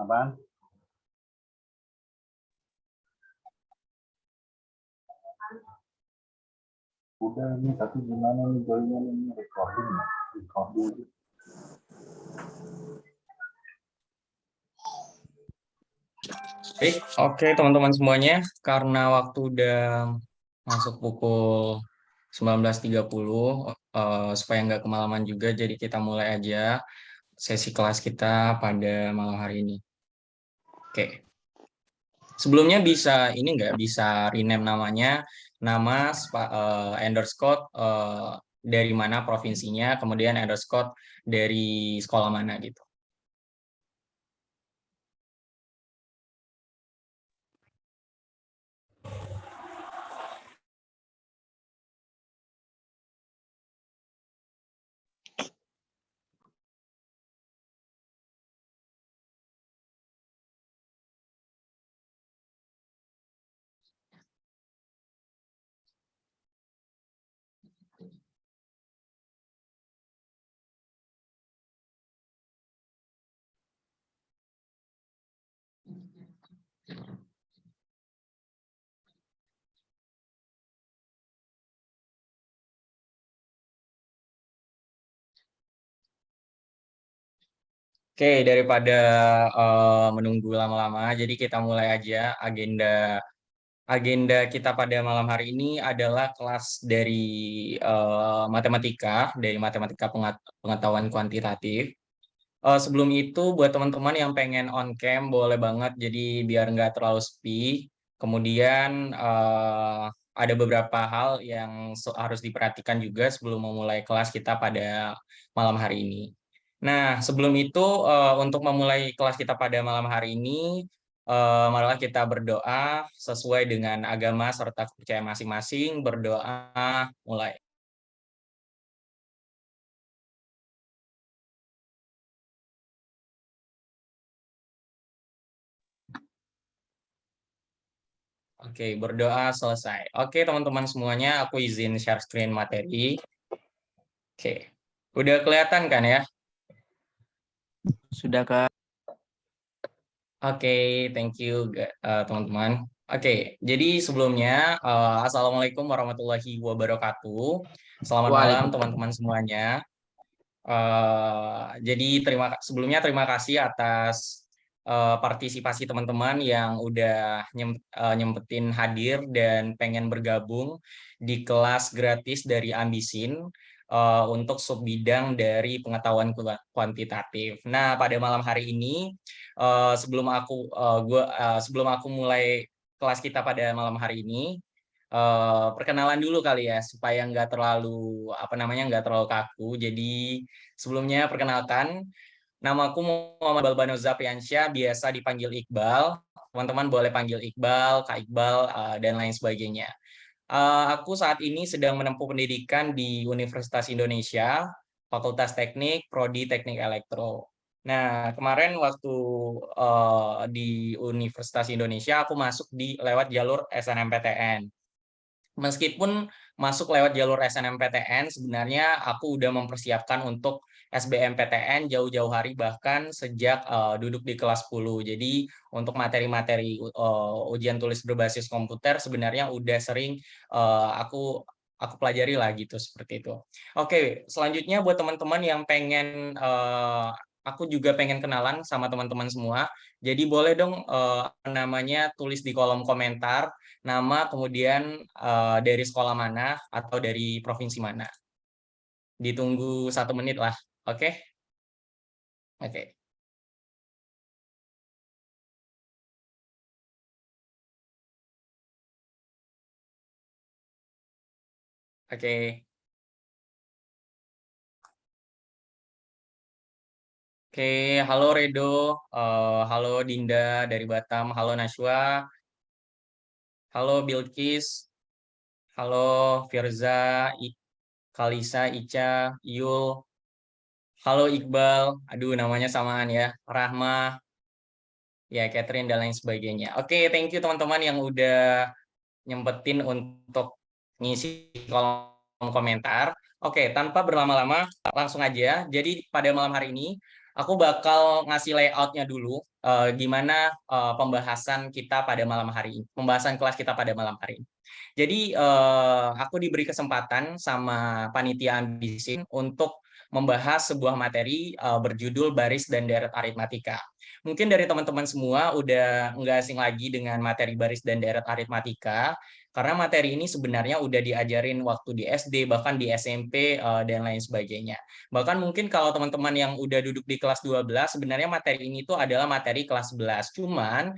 Apaan? Udah ini tapi gimana nih joinnya ini recording. Oke, teman-teman semuanya, karena waktu udah masuk pukul 19.30, supaya nggak kemalaman juga, jadi kita mulai aja sesi kelas kita pada malam hari ini. Oke, sebelumnya nggak bisa rename namanya, nama underscore dari mana provinsinya, kemudian underscore dari sekolah mana gitu. Oke, daripada menunggu lama-lama, jadi kita mulai aja agenda kita pada malam hari ini adalah kelas dari matematika pengetahuan kuantitatif. Sebelum itu, buat teman-teman yang pengen on cam, boleh banget, jadi biar nggak terlalu sepi. Kemudian ada beberapa hal yang harus diperhatikan juga sebelum memulai kelas kita pada malam hari ini. Nah, sebelum itu, untuk memulai kelas kita pada malam hari ini, marilah kita berdoa sesuai dengan agama serta kepercayaan masing-masing. Berdoa, mulai. Oke, berdoa selesai. Oke, teman-teman semuanya, aku izin share screen materi. Oke, udah kelihatan kan ya? Sudah, Kak. Oke, thank you teman-teman. Oke, jadi sebelumnya Assalamualaikum warahmatullahi wabarakatuh. Selamat malam teman-teman semuanya. Jadi sebelumnya terima kasih atas partisipasi teman-teman yang udah nyempetin hadir dan pengen bergabung di kelas gratis dari Ambisin untuk subbidang dari pengetahuan kuantitatif. Nah, pada malam hari ini sebelum aku mulai kelas kita pada malam hari ini, perkenalan dulu kali ya supaya nggak terlalu kaku. Jadi sebelumnya perkenalkan, namaku Muhammad Balbano Zapiansyah, biasa dipanggil Iqbal. Teman-teman boleh panggil Iqbal, Kak Iqbal, dan lain sebagainya. Aku saat ini sedang menempuh pendidikan di Universitas Indonesia, Fakultas Teknik, Prodi Teknik Elektro. Nah, kemarin waktu di Universitas Indonesia, aku masuk lewat jalur SNMPTN. Meskipun masuk lewat jalur SNMPTN, sebenarnya aku udah mempersiapkan untuk SBMPTN jauh-jauh hari, bahkan sejak duduk di kelas 10. Jadi untuk materi-materi ujian tulis berbasis komputer sebenarnya udah sering aku pelajari lah gitu, seperti itu. Oke, selanjutnya buat teman-teman yang pengen aku juga pengen kenalan sama teman-teman semua. Jadi boleh dong namanya tulis di kolom komentar nama, kemudian dari sekolah mana atau dari provinsi mana. Ditunggu 1 menit lah, oke? Oke. Oke. Oke, halo Redo, halo Dinda dari Batam, halo Nashwa, halo Bilkis, halo Firza, Kalisa, Ica, Yul, halo Iqbal, aduh namanya samaan ya, Rahma, ya Catherine dan lain sebagainya. Oke, thank you teman-teman yang udah nyempetin untuk ngisi kolom komentar. Oke, tanpa berlama-lama, langsung aja. Jadi pada malam hari ini, aku bakal ngasih layoutnya dulu, gimana pembahasan kita pada malam hari ini, pembahasan kelas kita pada malam hari ini. Jadi aku diberi kesempatan sama panitia Ambisin untuk membahas sebuah materi berjudul baris dan deret aritmatika. Mungkin dari teman-teman semua udah nggak asing lagi dengan materi baris dan deret aritmatika, karena materi ini sebenarnya udah diajarin waktu di SD, bahkan di SMP, dan lain sebagainya. Bahkan mungkin kalau teman-teman yang udah duduk di kelas 12, sebenarnya materi ini tuh adalah materi kelas 11. Cuman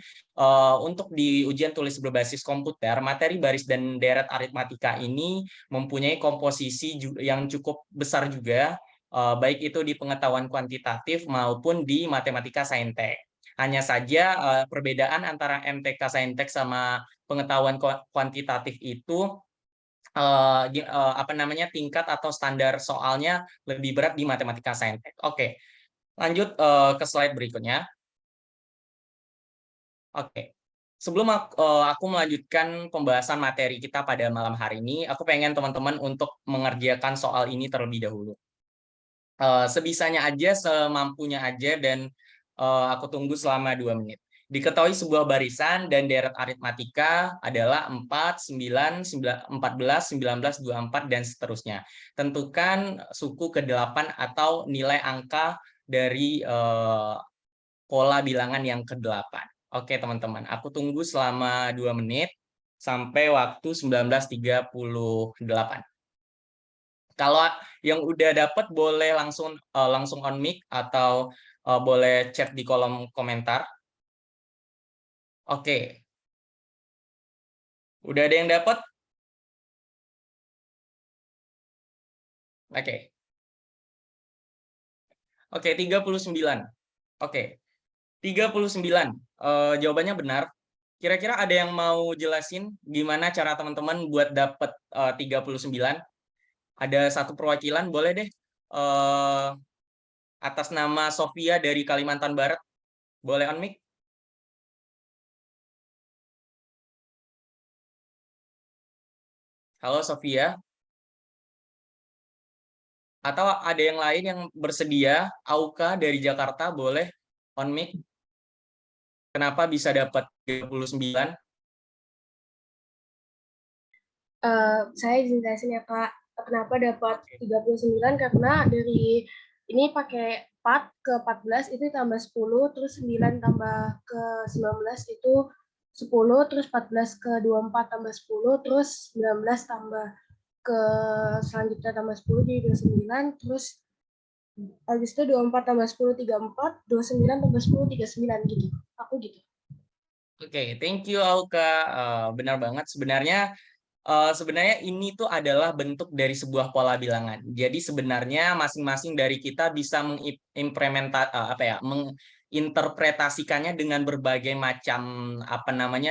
untuk di ujian tulis berbasis komputer, materi baris dan deret aritmatika ini mempunyai komposisi yang cukup besar juga, baik itu di pengetahuan kuantitatif maupun di matematika saintek. Hanya saja perbedaan antara MTK saintek sama pengetahuan kuantitatif itu tingkat atau standar soalnya lebih berat di matematika saintek. Oke, lanjut ke slide berikutnya. Oke, sebelum aku melanjutkan pembahasan materi kita pada malam hari ini, aku pengen teman-teman untuk mengerjakan soal ini terlebih dahulu. Sebisanya aja, semampunya aja, dan aku tunggu selama 2 menit. Diketahui sebuah barisan dan deret aritmatika adalah 4, 9, 14, 19, 24, dan seterusnya. Tentukan suku ke-8 atau nilai angka dari pola bilangan yang ke-8. Oke, teman-teman, aku tunggu selama 2 menit sampai waktu 19.38. Kalau yang udah dapat boleh langsung on mic atau boleh chat di kolom komentar. Oke. Udah ada yang dapat? Oke. Oke, 39. Oke. 39. Jawabannya benar. Kira-kira ada yang mau jelasin gimana cara teman-teman buat dapat 39? Ada satu perwakilan, boleh deh. Atas nama Sofia dari Kalimantan Barat. Boleh on mic? Halo Sofia. Atau ada yang lain yang bersedia? Auka dari Jakarta, boleh on mic? Kenapa bisa dapat 39? Saya izin jelasin ya Kak, kenapa dapat 39, karena dari ini pakai 4 ke 14 itu tambah 10, terus 9 tambah ke 19 itu 10, terus 14 ke 24 tambah 10, terus 19 tambah ke selanjutnya tambah 10 jadi 29, terus habis itu 24 tambah 10 34, 29 tambah 10 39 gitu. Aku gitu. Oke, thank you Auka. Benar banget. Sebenarnya ini tuh adalah bentuk dari sebuah pola bilangan. Jadi sebenarnya masing-masing dari kita bisa menginterpretasikannya dengan berbagai macam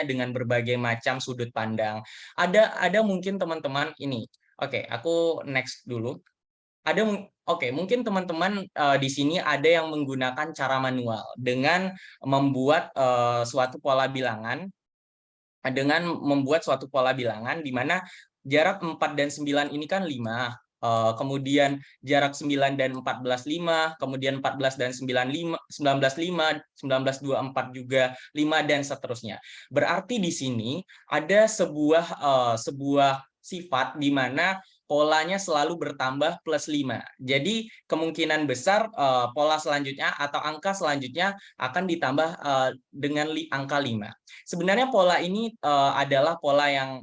dengan berbagai macam sudut pandang. Ada mungkin teman-teman ini. Oke, aku next dulu. Mungkin teman-teman di sini ada yang menggunakan cara manual dengan membuat suatu pola bilangan di mana jarak 4 dan 9 ini kan 5. Kemudian jarak 9 dan 14 5, kemudian 14 dan 9 5, 19 5, 19 24 juga 5, dan seterusnya. Berarti di sini ada sebuah sifat di mana polanya selalu bertambah plus 5. Jadi kemungkinan besar pola selanjutnya atau angka selanjutnya akan ditambah dengan angka 5. Sebenarnya pola ini adalah pola yang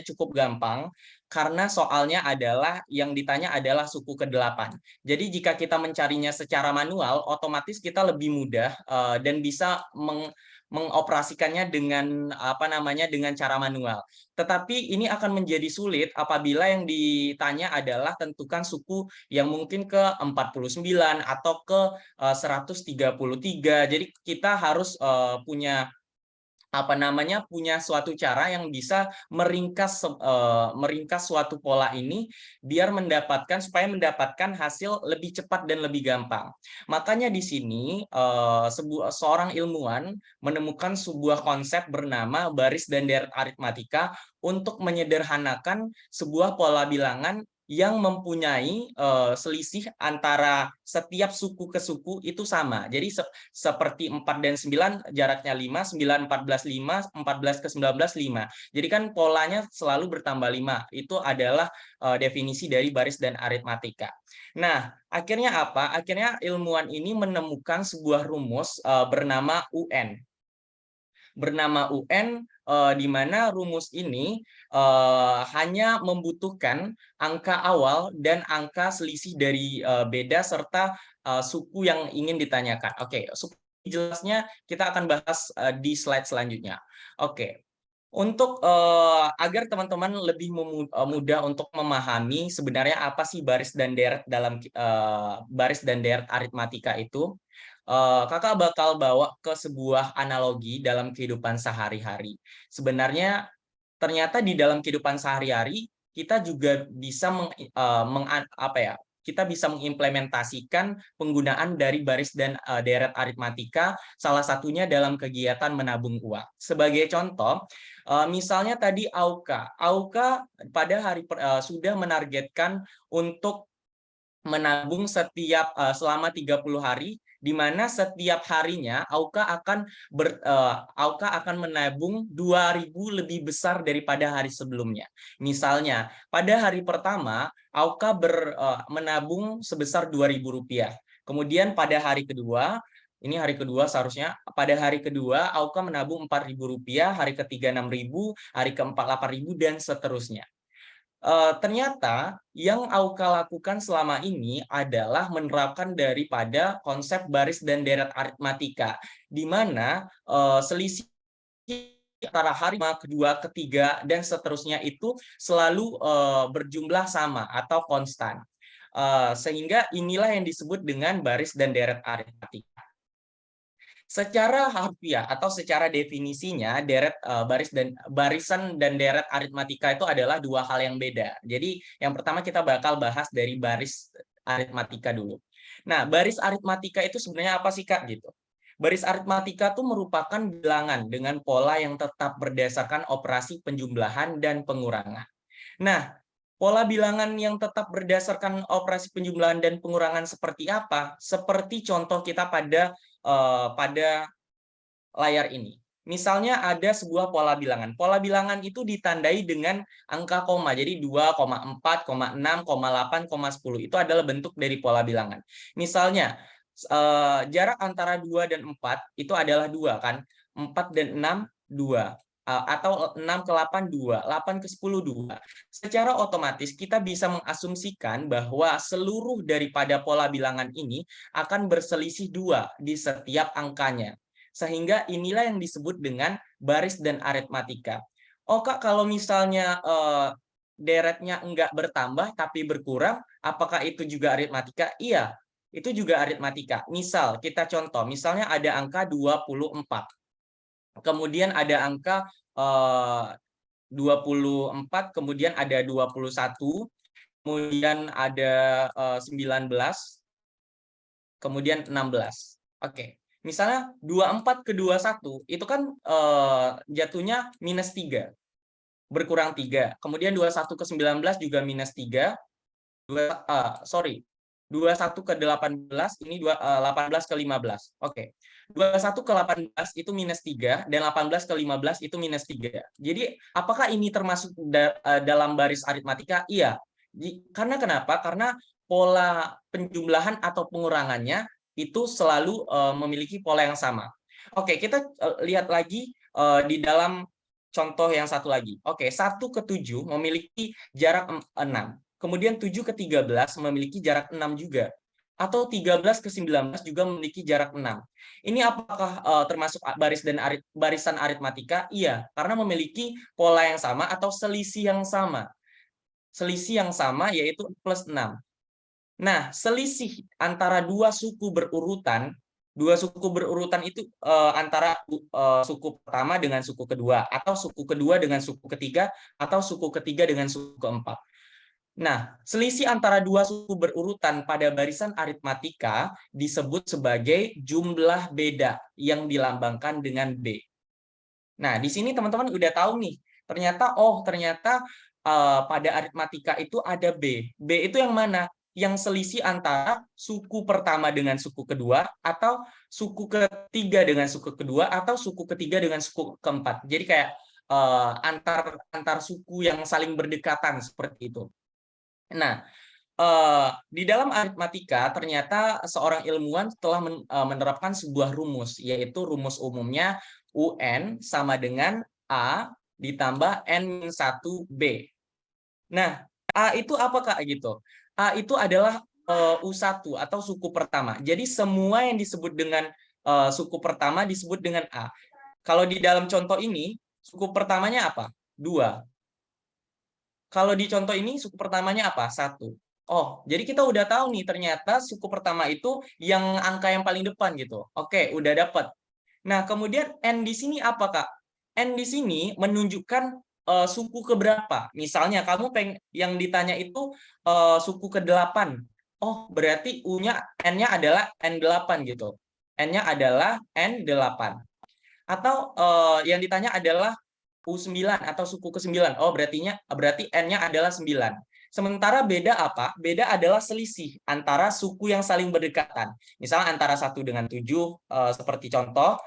cukup gampang, karena soalnya adalah yang ditanya adalah suku ke-8. Jadi jika kita mencarinya secara manual, otomatis kita lebih mudah dan bisa mengoperasikannya dengan dengan cara manual. Tetapi ini akan menjadi sulit apabila yang ditanya adalah tentukan suku yang mungkin ke 49 atau ke 133. Jadi kita harus punya punya suatu cara yang bisa meringkas suatu pola ini biar supaya mendapatkan hasil lebih cepat dan lebih gampang. Makanya di sini seorang ilmuwan menemukan sebuah konsep bernama baris dan deret aritmatika untuk menyederhanakan sebuah pola bilangan yang mempunyai selisih antara setiap suku ke suku itu sama. Jadi seperti 4 dan 9 jaraknya 5, 9, 14, 5, 14 ke 19, 5. Jadi kan polanya selalu bertambah 5. Itu adalah definisi dari baris dan aritmatika. Nah, akhirnya apa? Akhirnya ilmuwan ini menemukan sebuah rumus bernama UN. Di mana rumus ini hanya membutuhkan angka awal dan angka selisih dari beda serta suku yang ingin ditanyakan. Oke, supaya jelasnya kita akan bahas di slide selanjutnya. Oke. Untuk agar teman-teman lebih mudah untuk memahami sebenarnya apa sih baris dan deret dalam baris dan deret aritmatika itu, kakak bakal bawa ke sebuah analogi dalam kehidupan sehari-hari. Sebenarnya ternyata di dalam kehidupan sehari-hari kita juga bisa kita bisa mengimplementasikan penggunaan dari baris dan deret aritmatika, salah satunya dalam kegiatan menabung uang. Sebagai contoh, misalnya tadi Auka sudah menargetkan untuk menabung selama 30 hari, di mana setiap harinya Auka akan menabung 2.000 lebih besar daripada hari sebelumnya. Misalnya, pada hari pertama Auka menabung sebesar Rp2.000. Kemudian pada hari kedua, seharusnya pada hari kedua Auka menabung Rp4.000, hari ketiga 6.000, hari keempat 8.000 dan seterusnya. Ternyata yang Auka lakukan selama ini adalah menerapkan daripada konsep baris dan deret aritmatika, di mana selisih antara hari kedua, ketiga, dan seterusnya itu selalu berjumlah sama atau konstan. Sehingga inilah yang disebut dengan baris dan deret aritmatika. Secara harfiah atau secara definisinya, barisan dan deret aritmatika itu adalah dua hal yang beda. Jadi yang pertama kita bakal bahas dari baris aritmatika dulu. Nah, baris aritmatika itu sebenarnya apa sih, Kak? Gitu. Baris aritmatika itu merupakan bilangan dengan pola yang tetap berdasarkan operasi penjumlahan dan pengurangan. Nah, pola bilangan yang tetap berdasarkan operasi penjumlahan dan pengurangan seperti apa? Seperti contoh kita pada layar ini. Misalnya ada sebuah pola bilangan. Pola bilangan itu ditandai dengan angka koma. Jadi 2, 4, 6, 8, 10. Itu adalah bentuk dari pola bilangan. Misalnya jarak antara 2 dan 4 itu adalah 2 kan. 4 dan 6, 2. Atau 6 ke 8, 2. 8 ke 10, 2. Secara otomatis kita bisa mengasumsikan bahwa seluruh daripada pola bilangan ini akan berselisih 2 di setiap angkanya. Sehingga inilah yang disebut dengan baris dan aritmatika. Oh Kak, kalau misalnya deretnya enggak bertambah tapi berkurang, apakah itu juga aritmatika? Iya, itu juga aritmatika. Misal, kita contoh, misalnya ada angka 24. Kemudian ada angka 24, kemudian ada 21, kemudian ada 19, kemudian 16. Oke. Misalnya 24 ke 21 itu kan jatuhnya minus 3. Berkurang 3. Kemudian 21 ke 19 juga minus 3. 21 ke 18 ini 18 ke 15. Oke. 21 ke 18 itu minus 3 dan 18 ke 15 itu minus 3. Jadi apakah ini termasuk dalam baris aritmatika? Iya. Karena kenapa? Karena pola penjumlahan atau pengurangannya itu selalu memiliki pola yang sama. Oke, kita lihat lagi di dalam contoh yang satu lagi. Oke, 1 ke 7 memiliki jarak 6. Kemudian 7 ke 13 memiliki jarak 6 juga. Atau 13 ke 19 juga memiliki jarak 6. Ini apakah termasuk barisan aritmatika? Iya, karena memiliki pola yang sama atau selisih yang sama. Selisih yang sama yaitu plus 6. Nah, selisih antara dua suku berurutan dua suku berurutan itu antara suku pertama dengan suku kedua, atau suku kedua dengan suku ketiga, atau suku ketiga dengan suku keempat. Nah, selisih antara dua suku berurutan pada barisan aritmatika disebut sebagai jumlah beda yang dilambangkan dengan B. Nah, di sini teman-teman udah tahu nih, ternyata pada aritmatika itu ada B. B itu yang mana? Yang selisih antara suku pertama dengan suku kedua, atau suku ketiga dengan suku kedua, atau suku ketiga dengan suku keempat. Jadi kayak antar suku yang saling berdekatan seperti itu. Nah, di dalam aritmatika ternyata seorang ilmuwan telah menerapkan sebuah rumus, yaitu rumus umumnya UN sama dengan A ditambah N-1B. Nah, A itu apa Kak gitu? A itu adalah U1 atau suku pertama. Jadi semua yang disebut dengan suku pertama disebut dengan A. Kalau di dalam contoh ini, suku pertamanya apa? 2. Kalau di contoh ini, suku pertamanya apa? 1. Oh, jadi kita udah tahu nih, ternyata suku pertama itu yang angka yang paling depan gitu. Oke, udah dapat. Nah, kemudian N di sini apa, Kak? N di sini menunjukkan suku keberapa. Misalnya, kamu yang ditanya itu suku ke-8. Oh, berarti N-nya adalah N8 gitu. N-nya adalah N8. Atau yang ditanya adalah U9 atau suku ke-9. Oh, berarti N-nya adalah 9. Sementara beda apa? Beda adalah selisih antara suku yang saling berdekatan. Misalnya antara 1 dengan 7, seperti contoh,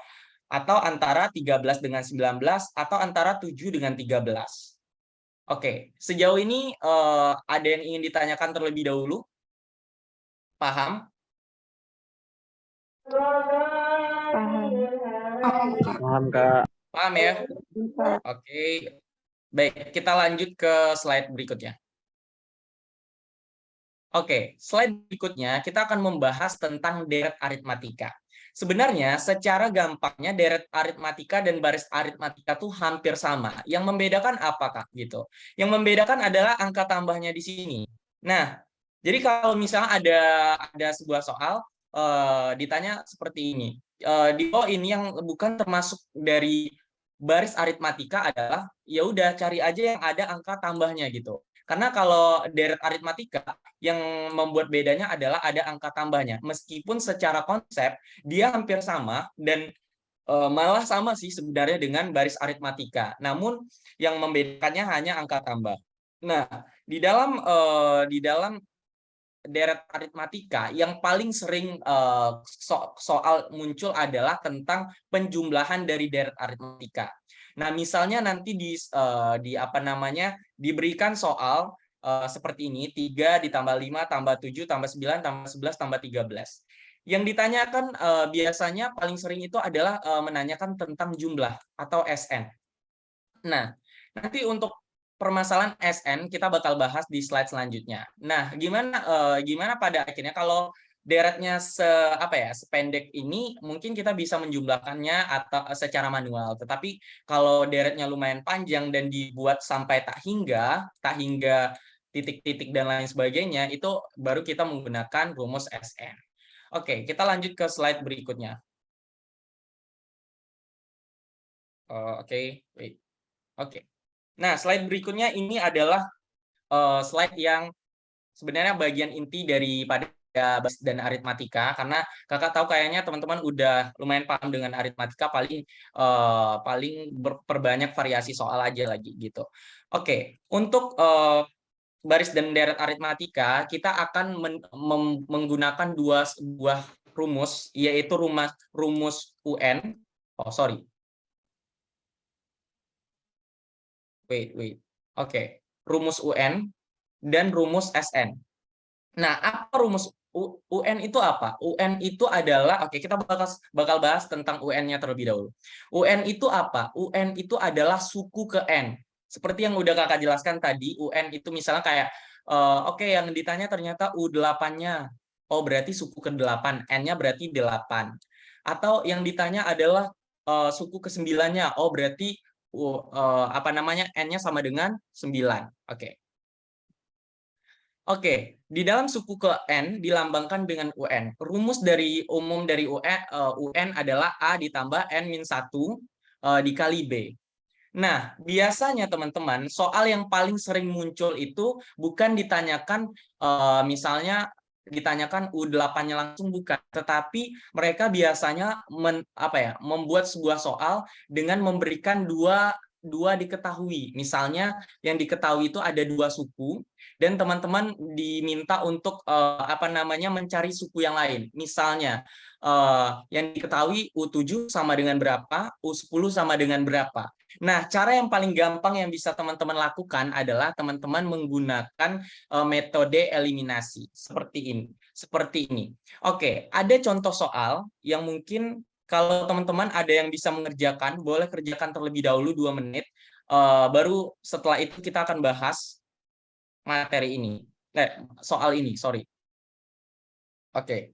atau antara 13 dengan 19, atau antara 7 dengan 13. Oke, sejauh ini ada yang ingin ditanyakan terlebih dahulu? Paham? Paham, Kak. Paham ya? Oke, baik, kita lanjut ke slide berikutnya. Oke, slide berikutnya kita akan membahas tentang deret aritmatika. Sebenarnya secara gampangnya deret aritmatika dan baris aritmatika tuh hampir sama. Yang membedakan apa, Kak? Gitu. Yang membedakan adalah angka tambahnya di sini. Nah, jadi kalau misalnya ada sebuah soal ditanya seperti ini. Di bawah ini yang bukan termasuk dari baris aritmatika adalah ya udah cari aja yang ada angka tambahnya gitu. Karena kalau deret aritmatika yang membuat bedanya adalah ada angka tambahnya. Meskipun secara konsep dia hampir sama dan malah sama sih sebenarnya dengan baris aritmatika. Namun yang membedakannya hanya angka tambah. Nah, di dalam deret aritmatika yang paling sering soal muncul adalah tentang penjumlahan dari deret aritmatika. Nah, misalnya nanti di apa namanya diberikan soal seperti ini, 3 ditambah 5 tambah 7 tambah 9 tambah 11 tambah 13. Yang ditanyakan biasanya paling sering itu adalah menanyakan tentang jumlah atau SN. Nah, nanti untuk permasalahan SN kita bakal bahas di slide selanjutnya. Nah, gimana pada akhirnya kalau deretnya sependek ini mungkin kita bisa menjumlahkannya atau secara manual. Tetapi kalau deretnya lumayan panjang dan dibuat sampai tak hingga titik-titik dan lain sebagainya, itu baru kita menggunakan rumus SN. Oke, kita lanjut ke slide berikutnya. Oke. Nah, slide berikutnya ini adalah slide yang sebenarnya bagian inti daripada basis dan aritmatika, karena kakak tahu kayaknya teman-teman udah lumayan paham dengan aritmatika, paling perbanyak variasi soal aja lagi gitu. Oke, untuk baris dan deret aritmatika kita akan menggunakan sebuah rumus, yaitu rumus UN. Oh, sorry. Oke. Rumus UN dan rumus SN. Nah, apa rumus UN itu apa? UN itu adalah, oke, kita bakal bahas tentang UN-nya terlebih dahulu. UN itu apa? UN itu adalah suku ke N. Seperti yang udah kakak jelaskan tadi, UN itu misalnya kayak, oke, yang ditanya ternyata U8-nya. Oh, berarti suku ke-8. N-nya berarti 8. Atau yang ditanya adalah suku ke-9-nya. Oh, berarti N-nya sama dengan 9. Oke. Oke, di dalam suku ke N dilambangkan dengan UN. Rumus dari umum dari UN adalah A ditambah N-1 dikali B. Nah, biasanya teman-teman, soal yang paling sering muncul itu bukan ditanyakan misalnya ditanyakan U8-nya langsung, bukan, tetapi mereka biasanya membuat sebuah soal dengan memberikan dua diketahui. Misalnya yang diketahui itu ada dua suku dan teman-teman diminta untuk mencari suku yang lain. Misalnya yang diketahui U7 sama dengan berapa, U10 sama dengan berapa. Nah, cara yang paling gampang yang bisa teman-teman lakukan adalah teman-teman menggunakan metode eliminasi seperti ini. Seperti ini. Oke, ada contoh soal yang mungkin kalau teman-teman ada yang bisa mengerjakan, boleh kerjakan terlebih dahulu 2 menit. Baru setelah itu kita akan bahas materi ini. Soal ini, sorry. Oke.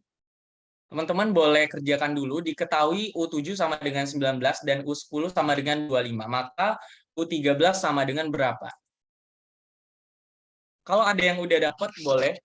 Teman-teman boleh kerjakan dulu, diketahui U7 sama dengan 19 dan U10 sama dengan 25. Maka U13 sama dengan berapa? Kalau ada yang udah dapat, boleh.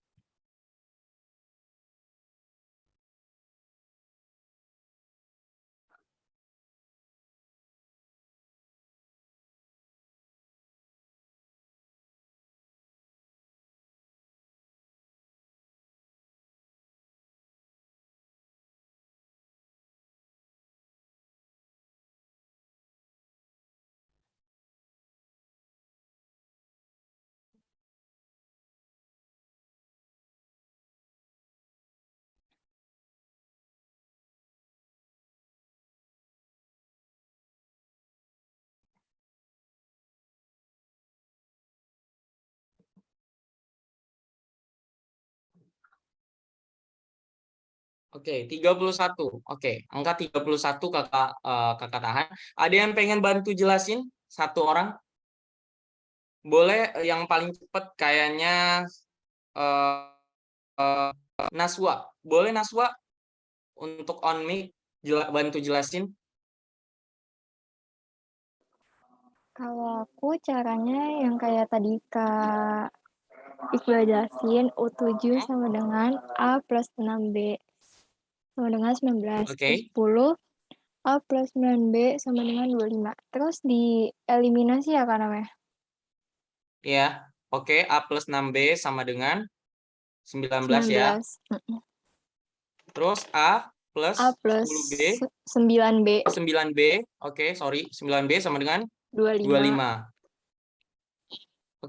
Oke, 31. Oke, angka 31 kakak tahan. Ada yang pengen bantu jelasin? Satu orang? Boleh yang paling cepat kayaknya eh, Naswa. Boleh Naswa untuk on mic bantu jelasin? Kalau aku caranya yang kayak tadi Kak Iqbal jelasin, U7 sama dengan A plus 6B sama dengan 19. Oke. U10, A plus 9B sama dengan 25. Terus dieliminasi ya Kak namanya? Ya, oke. A plus 6B sama dengan 19 ya. 19. Terus A plus A plus 10B. 9B. 9B. Oke, sorry. 9B sama dengan 25.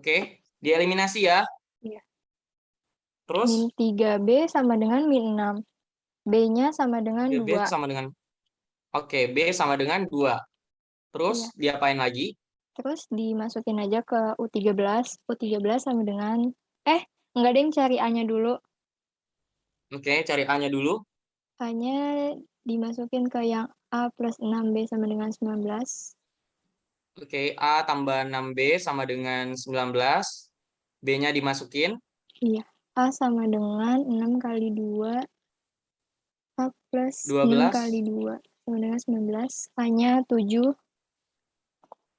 Oke, dieliminasi ya. Iya. Terus Min 3B sama dengan min 6. B-nya sama dengan 2. B sama dengan Oke, B sama dengan 2. Terus Iya. diapain lagi? Terus dimasukin aja ke U13. U13 sama dengan enggak deh, cari A-nya dulu. Oke, cari A-nya dulu. A-nya dimasukin ke yang A plus 6B sama dengan 19. Oke, A tambah 6B sama dengan 19. B-nya dimasukin. Iya. A sama dengan 6 kali 2. A plus 12. 6 kali 2 sama dengan 19. A-nya 7.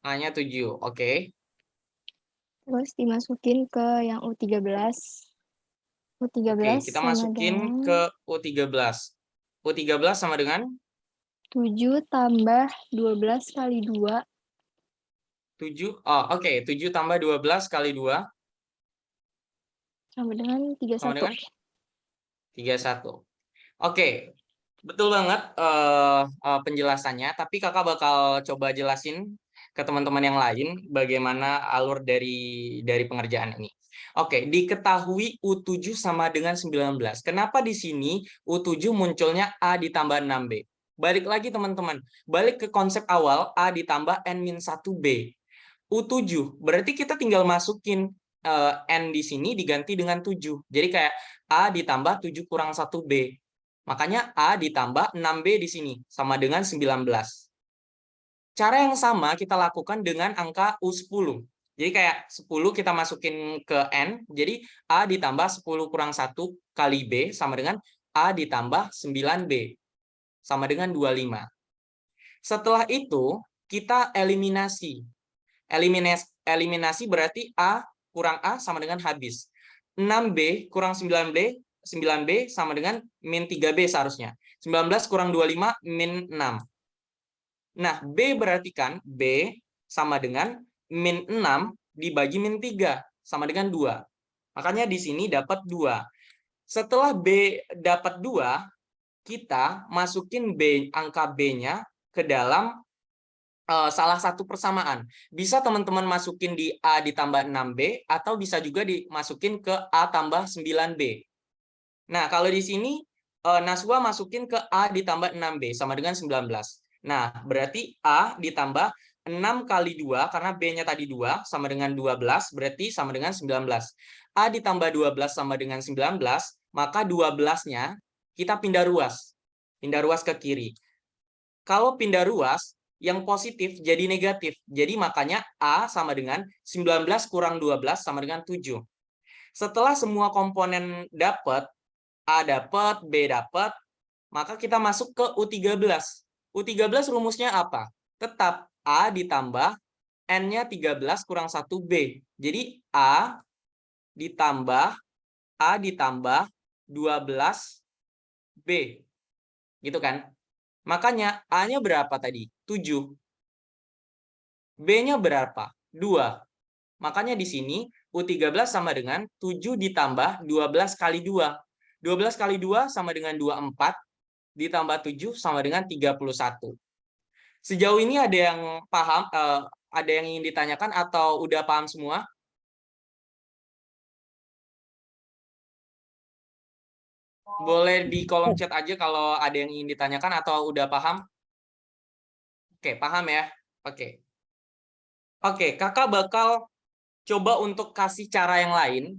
A-nya 7. Oke. Terus dimasukin ke yang U13. U13 Oke, kita sama masukin dengan ke U13. U13 sama dengan 7 tambah 12 kali 2. 7. Oh, oke. 7 tambah 12 kali 2. Sama dengan 31. Sama dengan 31. Oke, betul banget penjelasannya. Tapi kakak bakal coba jelasin ke teman-teman yang lain bagaimana alur dari pengerjaan ini. Oke, diketahui U7 sama dengan 19. Kenapa di sini U7 munculnya A ditambah 6B? Balik lagi teman-teman, balik ke konsep awal A ditambah N-1B. U7, berarti kita tinggal masukin N di sini diganti dengan 7. Jadi kayak A ditambah 7 kurang 1B. Makanya A ditambah 6B di sini, sama dengan 19. Cara yang sama kita lakukan dengan angka U10. Jadi kayak 10 kita masukin ke N, jadi A ditambah 10 kurang 1 kali B sama dengan A ditambah 9B, sama dengan 25. Setelah itu, kita eliminasi. Eliminasi berarti A kurang A sama dengan habis. 6B kurang 9B sama dengan min 3B seharusnya. 19 kurang 25 min 6. Nah, B berarti kan B sama dengan min 6 dibagi min 3 sama dengan 2. Makanya di sini dapat 2. Setelah B dapat 2, kita masukin angka B-nya ke dalam salah satu persamaan. Bisa teman-teman masukin di A ditambah 6B, atau bisa juga dimasukin ke A tambah 9B. Nah, kalau di sini Naswa masukin ke A ditambah 6B sama dengan 19. Nah, berarti A ditambah 6 kali 2, karena B-nya tadi 2, sama dengan 12, berarti sama dengan 19. A ditambah 12 sama dengan 19, maka 12-nya kita pindah ruas. Pindah ruas ke kiri. Kalau pindah ruas, yang positif jadi negatif. Jadi makanya A sama dengan 19 kurang 12 sama dengan 7. Setelah semua komponen dapat, A dapat, B dapat, maka kita masuk ke U13. U13 rumusnya apa? Tetap A ditambah N-nya 13 kurang 1B. Jadi A ditambah 12B. Gitu kan? Makanya A-nya berapa tadi? 7. B-nya berapa? 2. Makanya di sini U13 sama dengan 7 ditambah 12 kali 2. 12 kali 2 sama dengan 24, ditambah 7 sama dengan 31. Sejauh ini ada yang paham, ada yang ingin ditanyakan atau udah paham semua? Boleh di kolom chat aja kalau ada yang ingin ditanyakan atau udah paham. Oke, paham ya? Oke. Oke, kakak bakal coba untuk kasih cara yang lain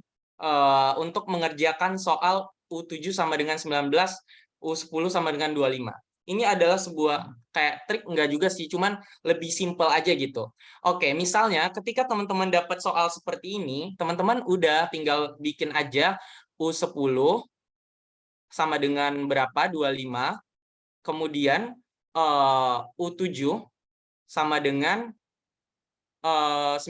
untuk mengerjakan soal U7 sama dengan 19, U10 sama dengan 25. Ini adalah sebuah kayak trik, enggak juga sih, cuman lebih simpel aja gitu. Oke, misalnya ketika teman-teman dapat soal seperti ini, teman-teman udah tinggal bikin aja U10 sama dengan berapa? 25. Kemudian U7 sama dengan 19.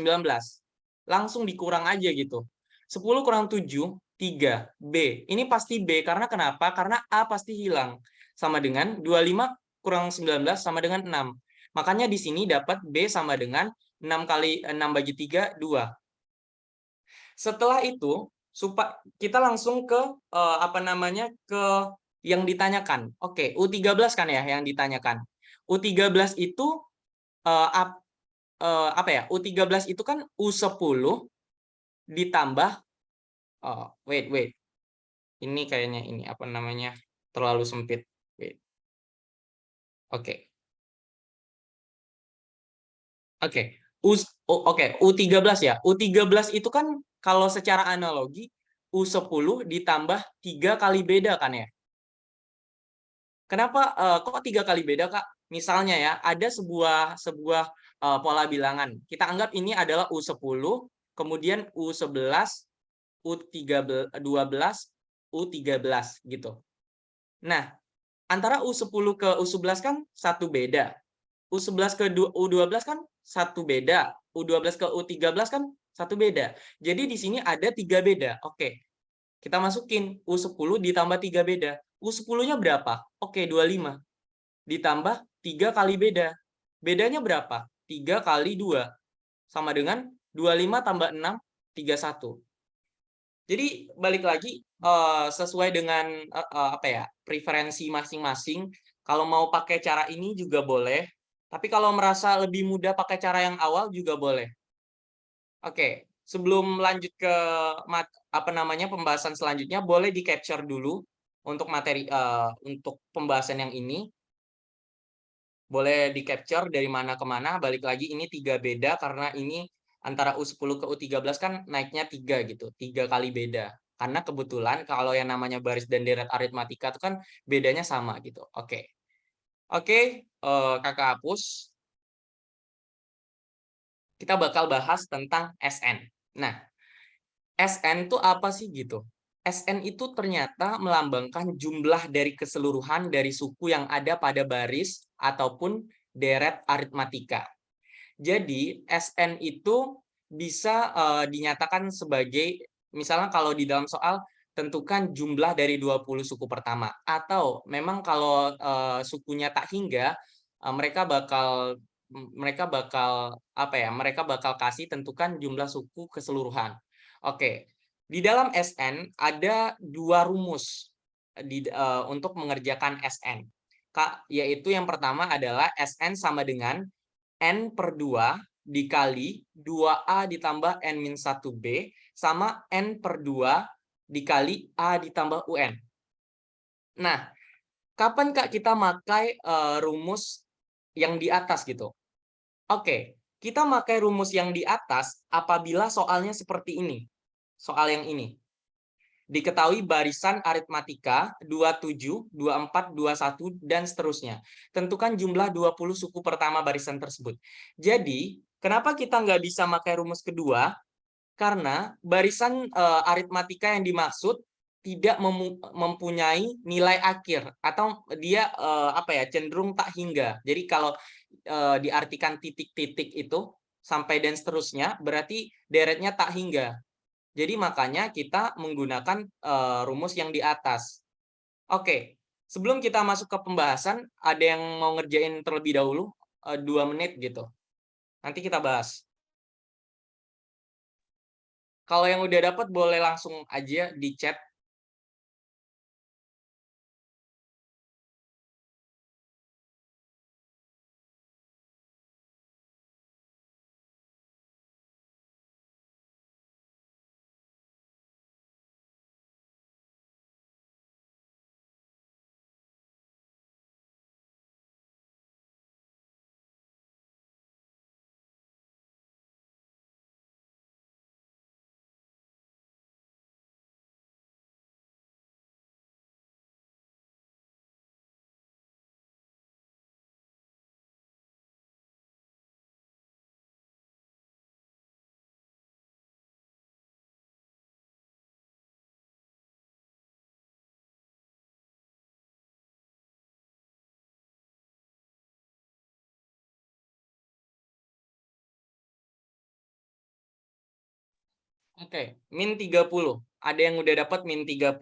Langsung dikurang aja gitu. 10 kurang 7, 3. B. Ini pasti B. Karena kenapa? Karena A pasti hilang. Sama dengan 25 kurang 19 sama dengan 6. Makanya di sini dapat B sama dengan 6 kali 6 bagi 3, 2. Setelah itu, kita langsung ke ke yang ditanyakan. Oke, U13 kan ya yang ditanyakan. U13 itu apa ya? U13 itu kan U10 ditambah wait. Ini kayaknya ini apa namanya? Terlalu sempit. Wait. Oke. U13 ya. U13 itu kan kalau secara analogi U10 ditambah 3 kali beda kan ya? Kenapa kok 3 kali beda, Kak? Misalnya ya, ada sebuah pola bilangan. Kita anggap ini adalah U10, kemudian U11, U12, U13 gitu. Nah, antara U10 ke U11 kan satu beda. U11 ke U12 kan satu beda. U12 ke U13 kan satu beda. Jadi di sini ada 3 beda. Oke. Kita masukin U10 ditambah 3 beda. U10-nya berapa? Oke, 25. Ditambah 3 kali beda. Bedanya berapa? 3 kali 2. Sama dengan 25 tambah 6, 31. Jadi balik lagi sesuai dengan preferensi masing-masing. Kalau mau pakai cara ini juga boleh. Tapi kalau merasa lebih mudah pakai cara yang awal juga boleh. Oke, sebelum lanjut ke pembahasan selanjutnya, boleh di capture dulu untuk materi untuk pembahasan yang ini. Boleh di capture dari mana ke mana. Balik lagi ini 3 beda karena ini antara U10 ke U13 kan naiknya 3 gitu, 3 kali beda. Karena kebetulan kalau yang namanya baris dan deret aritmatika itu kan bedanya sama gitu. Oke, kakak hapus. Kita bakal bahas tentang SN. Nah, SN itu apa sih gitu? SN itu ternyata melambangkan jumlah dari keseluruhan dari suku yang ada pada baris ataupun deret aritmatika. Jadi SN itu bisa dinyatakan sebagai Misalnya kalau di dalam soal tentukan jumlah dari 20 suku pertama, atau memang kalau sukunya tak hingga, mereka bakal apa ya? Mereka bakal kasih tentukan jumlah suku keseluruhan. Oke. Di dalam SN ada 2 rumus untuk mengerjakan SN. Yaitu yang pertama adalah SN sama dengan N/2 dikali 2A ditambah N-1B sama N/2 dikali A ditambah UN. Nah, kapan Kak kita pakai rumus yang di atas gitu? Oke, kita pakai rumus yang di atas apabila soalnya seperti ini. Soal yang ini. Diketahui barisan aritmatika 27, 24, 21, dan seterusnya. Tentukan jumlah 20 suku pertama barisan tersebut. Jadi, kenapa kita nggak bisa pakai rumus kedua? Karena barisan aritmatika yang dimaksud tidak mempunyai nilai akhir atau dia cenderung tak hingga. Jadi kalau diartikan titik-titik itu sampai dan seterusnya berarti deretnya tak hingga. Jadi makanya kita menggunakan rumus yang di atas. Oke, sebelum kita masuk ke pembahasan, ada yang mau ngerjain terlebih dahulu 2 menit gitu. Nanti kita bahas. Kalau yang udah dapat boleh langsung aja di chat. Oke, min 30. Ada yang udah dapat min 30?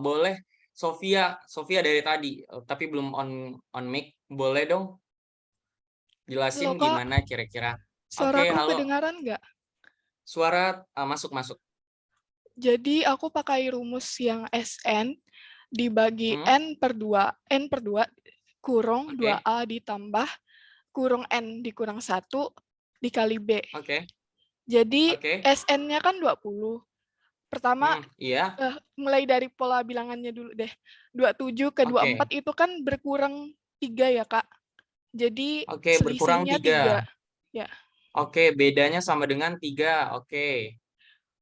Boleh. Sofia dari tadi, tapi belum on mic. Boleh dong jelasin Halo Kak, gimana kira-kira. suara Oke, aku halo. kedengaran nggak? Suara masuk. Jadi aku pakai rumus yang SN dibagi N/2 kurung Oke. 2A ditambah kurung N dikurang 1 dikali B. Oke. Jadi Oke. SN-nya kan 20. Pertama, Iya. mulai dari pola bilangannya dulu deh. 27 ke 24 Oke. itu kan berkurang 3 ya Kak. Jadi Oke, berkurang selisihnya 3. 3. Ya. Oke, bedanya sama dengan 3. Oke.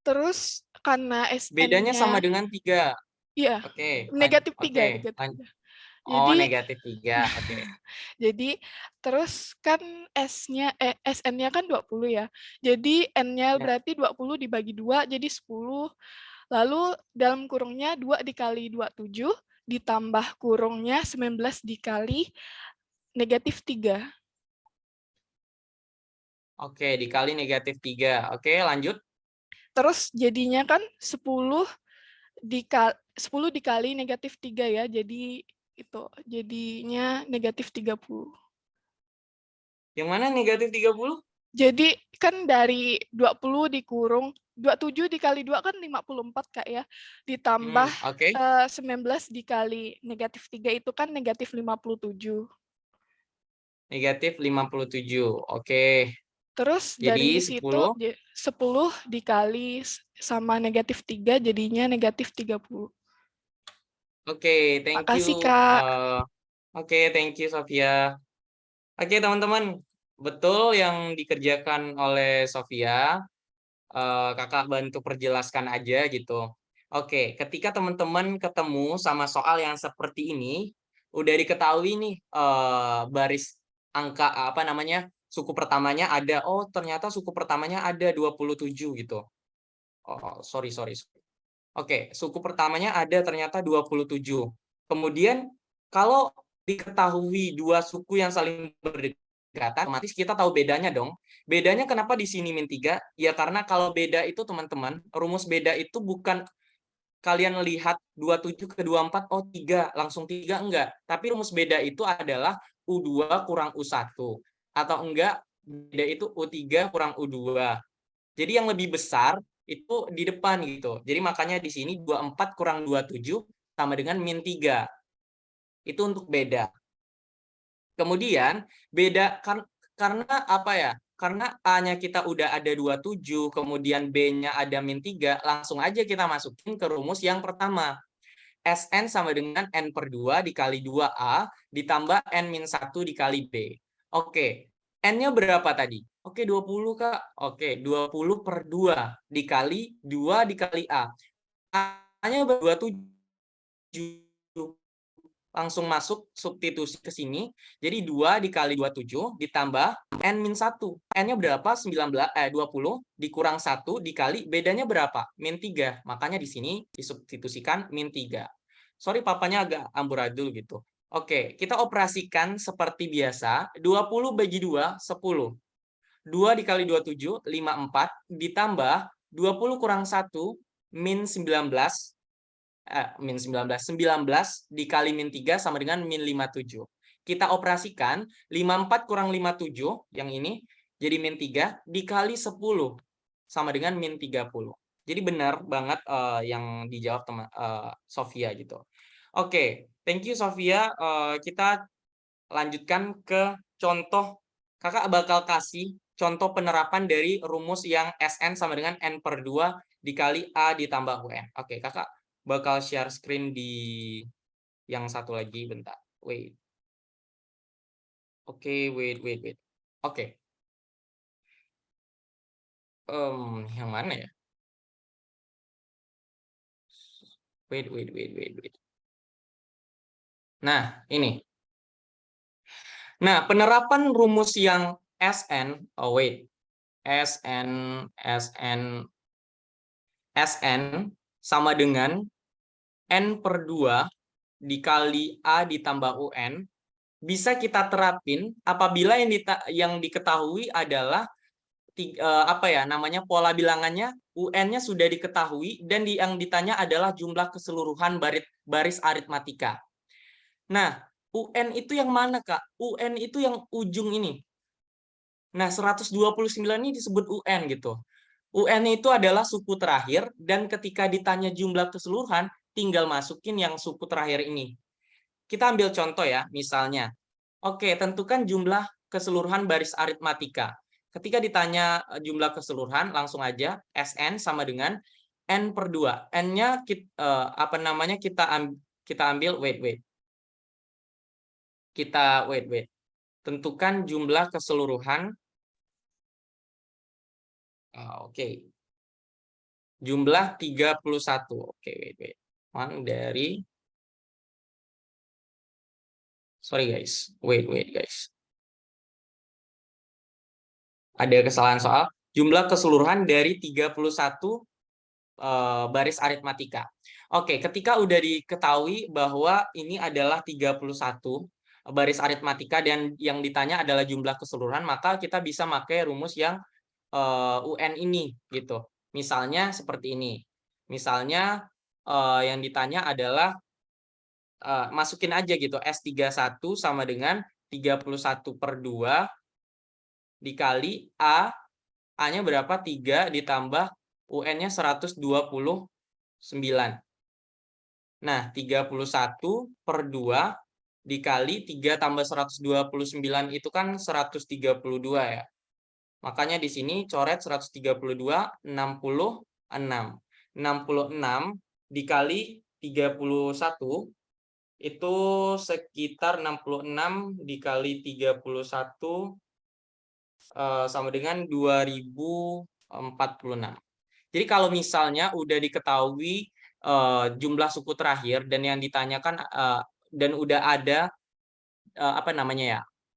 Terus karena Bedanya sama SN-nya dengan 3. iya, Oke. negatif 3. Oke. Oh, Jadi negatif 3. Oke. jadi terus kan SN-nya kan 20 ya. Jadi N-nya Ya. berarti 20 dibagi 2 jadi 10. Lalu dalam kurungnya 2 dikali 27 ditambah kurungnya 19 dikali negatif 3. Oke, dikali negatif 3. Oke, lanjut. Terus jadinya kan 10 dikali negatif 3 ya. Jadi itu jadinya negatif 30. Yang mana negatif 30? Jadi kan dari 20 dikurung 27 dikali 2 kan 54 Kak ya. Ditambah Oke. 19 dikali negatif 3 itu kan negatif 57. Negatif 57. Oke. Terus Jadi dari situ 10. 10 dikali sama negatif 3 jadinya negatif 30. Oke, thank Makasih you. Kak. Oke, thank you Sofia. Oke, teman-teman. Betul yang dikerjakan oleh Sofia. Kakak bantu perjelaskan aja gitu. Oke, ketika teman-teman ketemu sama soal yang seperti ini, udah diketahui nih baris angka apa namanya suku pertamanya ada. Oh, ternyata suku pertamanya ada 27 gitu. Oh, sorry. Oke, suku pertamanya ada ternyata 27. Kemudian kalau diketahui dua suku yang saling berdekatan ikatan, otomatis kita tahu bedanya dong. Bedanya kenapa di sini min 3? Ya karena kalau beda itu teman-teman, rumus beda itu bukan kalian lihat 27 ke 24, oh 3, langsung 3, enggak. Tapi rumus beda itu adalah U2 kurang U1. Atau enggak, beda itu U3 kurang U2. Jadi yang lebih besar itu di depan gitu. Jadi makanya di sini 24 kurang 27 sama dengan min 3. Itu untuk beda. Kemudian beda karena apa ya? Karena A-nya kita udah ada 27, kemudian B-nya ada min 3, langsung aja kita masukin ke rumus yang pertama. Sn sama dengan N per 2 dikali 2A ditambah N min 1 dikali B. Oke, N-nya berapa tadi? Oke, 20 Kak. Oke, 20 per 2 dikali 2 dikali A. A-nya 27. Langsung masuk substitusi ke sini. Jadi 2 dikali 27 ditambah N-1. N-nya berapa? 20 dikurang 1 dikali bedanya berapa? Min 3. Makanya di sini disubstitusikan min 3. Sorry papanya agak amburadul gitu. Oke, kita operasikan seperti biasa. 20 bagi 2, 10. 2 dikali 27, 54. Ditambah 20 kurang 1, min 19. Min 19 dikali min 3 sama dengan min 57. Kita operasikan 54 kurang 57 yang ini jadi min 3 dikali 10 sama dengan min 30. Jadi benar banget yang dijawab teman Sofia gitu. Oke, thank you Sofia. Kita lanjutkan ke contoh. Kakak bakal kasih contoh penerapan dari rumus yang Sn sama dengan N per 2 dikali A ditambah UN. Oke, kakak bakal share screen di yang satu lagi bentar. Wait. Oke, wait. Oke. Yang mana ya? Wait. Nah, ini. Nah, penerapan rumus yang Sn, Sn sama dengan N per 2 dikali A ditambah UN bisa kita terapin apabila yang diketahui adalah pola bilangannya UN-nya sudah diketahui dan yang ditanya adalah jumlah keseluruhan baris aritmatika. Nah, UN itu yang mana, Kak? UN itu yang ujung ini. Nah, 129 ini disebut UN gitu. UN itu adalah suku terakhir dan ketika ditanya jumlah keseluruhan tinggal masukin yang suku terakhir ini. Kita ambil contoh ya, misalnya. Oke, tentukan jumlah keseluruhan baris aritmatika. Ketika ditanya jumlah keseluruhan, langsung aja Sn sama dengan N per 2. N-nya kita ambil, wait. Tentukan jumlah keseluruhan. Oke. Jumlah 31. Oke, wait. Sorry guys. Wait guys. Ada kesalahan soal jumlah keseluruhan dari 31 baris aritmatika. Oke, ketika udah diketahui bahwa ini adalah 31 baris aritmatika dan yang ditanya adalah jumlah keseluruhan, maka kita bisa pakai rumus yang UN ini gitu. Misalnya seperti ini. Misalnya yang ditanya adalah masukin aja gitu S31 sama dengan 31 per 2 dikali A-nya berapa? 3 ditambah UN-nya 129. Nah, 31 per 2 dikali 3 tambah 129 itu kan 132 ya. Makanya di sini coret 132, 66. 66 dikali 31 itu sekitar 66 dikali 31 sama dengan 2046. Jadi kalau misalnya udah diketahui jumlah suku terakhir dan yang ditanyakan dan udah ada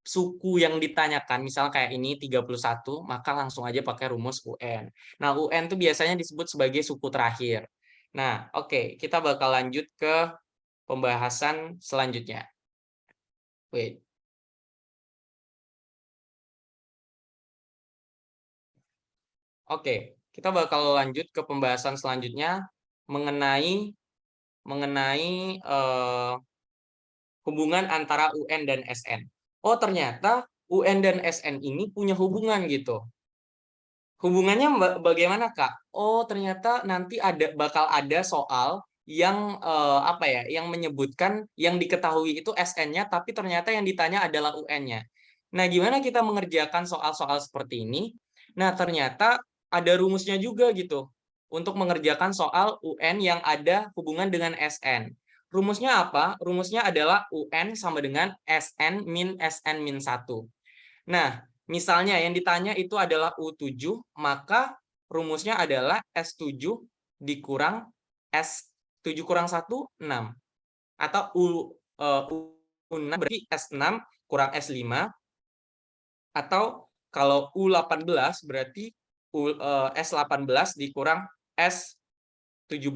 suku yang ditanyakan, misalnya kayak ini 31, maka langsung aja pakai rumus UN. Nah, UN itu biasanya disebut sebagai suku terakhir. Nah, oke, kita bakal lanjut ke pembahasan selanjutnya. Wait. Oke, kita bakal lanjut ke pembahasan selanjutnya mengenai hubungan antara UN dan SN. Oh, ternyata UN dan SN ini punya hubungan gitu. Hubungannya bagaimana, Kak? Oh, ternyata nanti bakal ada soal yang apa ya, yang menyebutkan yang diketahui itu SN-nya, tapi ternyata yang ditanya adalah UN-nya. Nah, gimana kita mengerjakan soal-soal seperti ini? Nah, ternyata ada rumusnya juga gitu untuk mengerjakan soal UN yang ada hubungan dengan SN. Rumusnya apa? Rumusnya adalah UN sama dengan SN min 1. Nah, misalnya yang ditanya itu adalah U7, maka rumusnya adalah S7 dikurang S7 kurang 1, 6. Atau U6 berarti S6 kurang S5. Atau kalau U18 berarti S18 dikurang S17.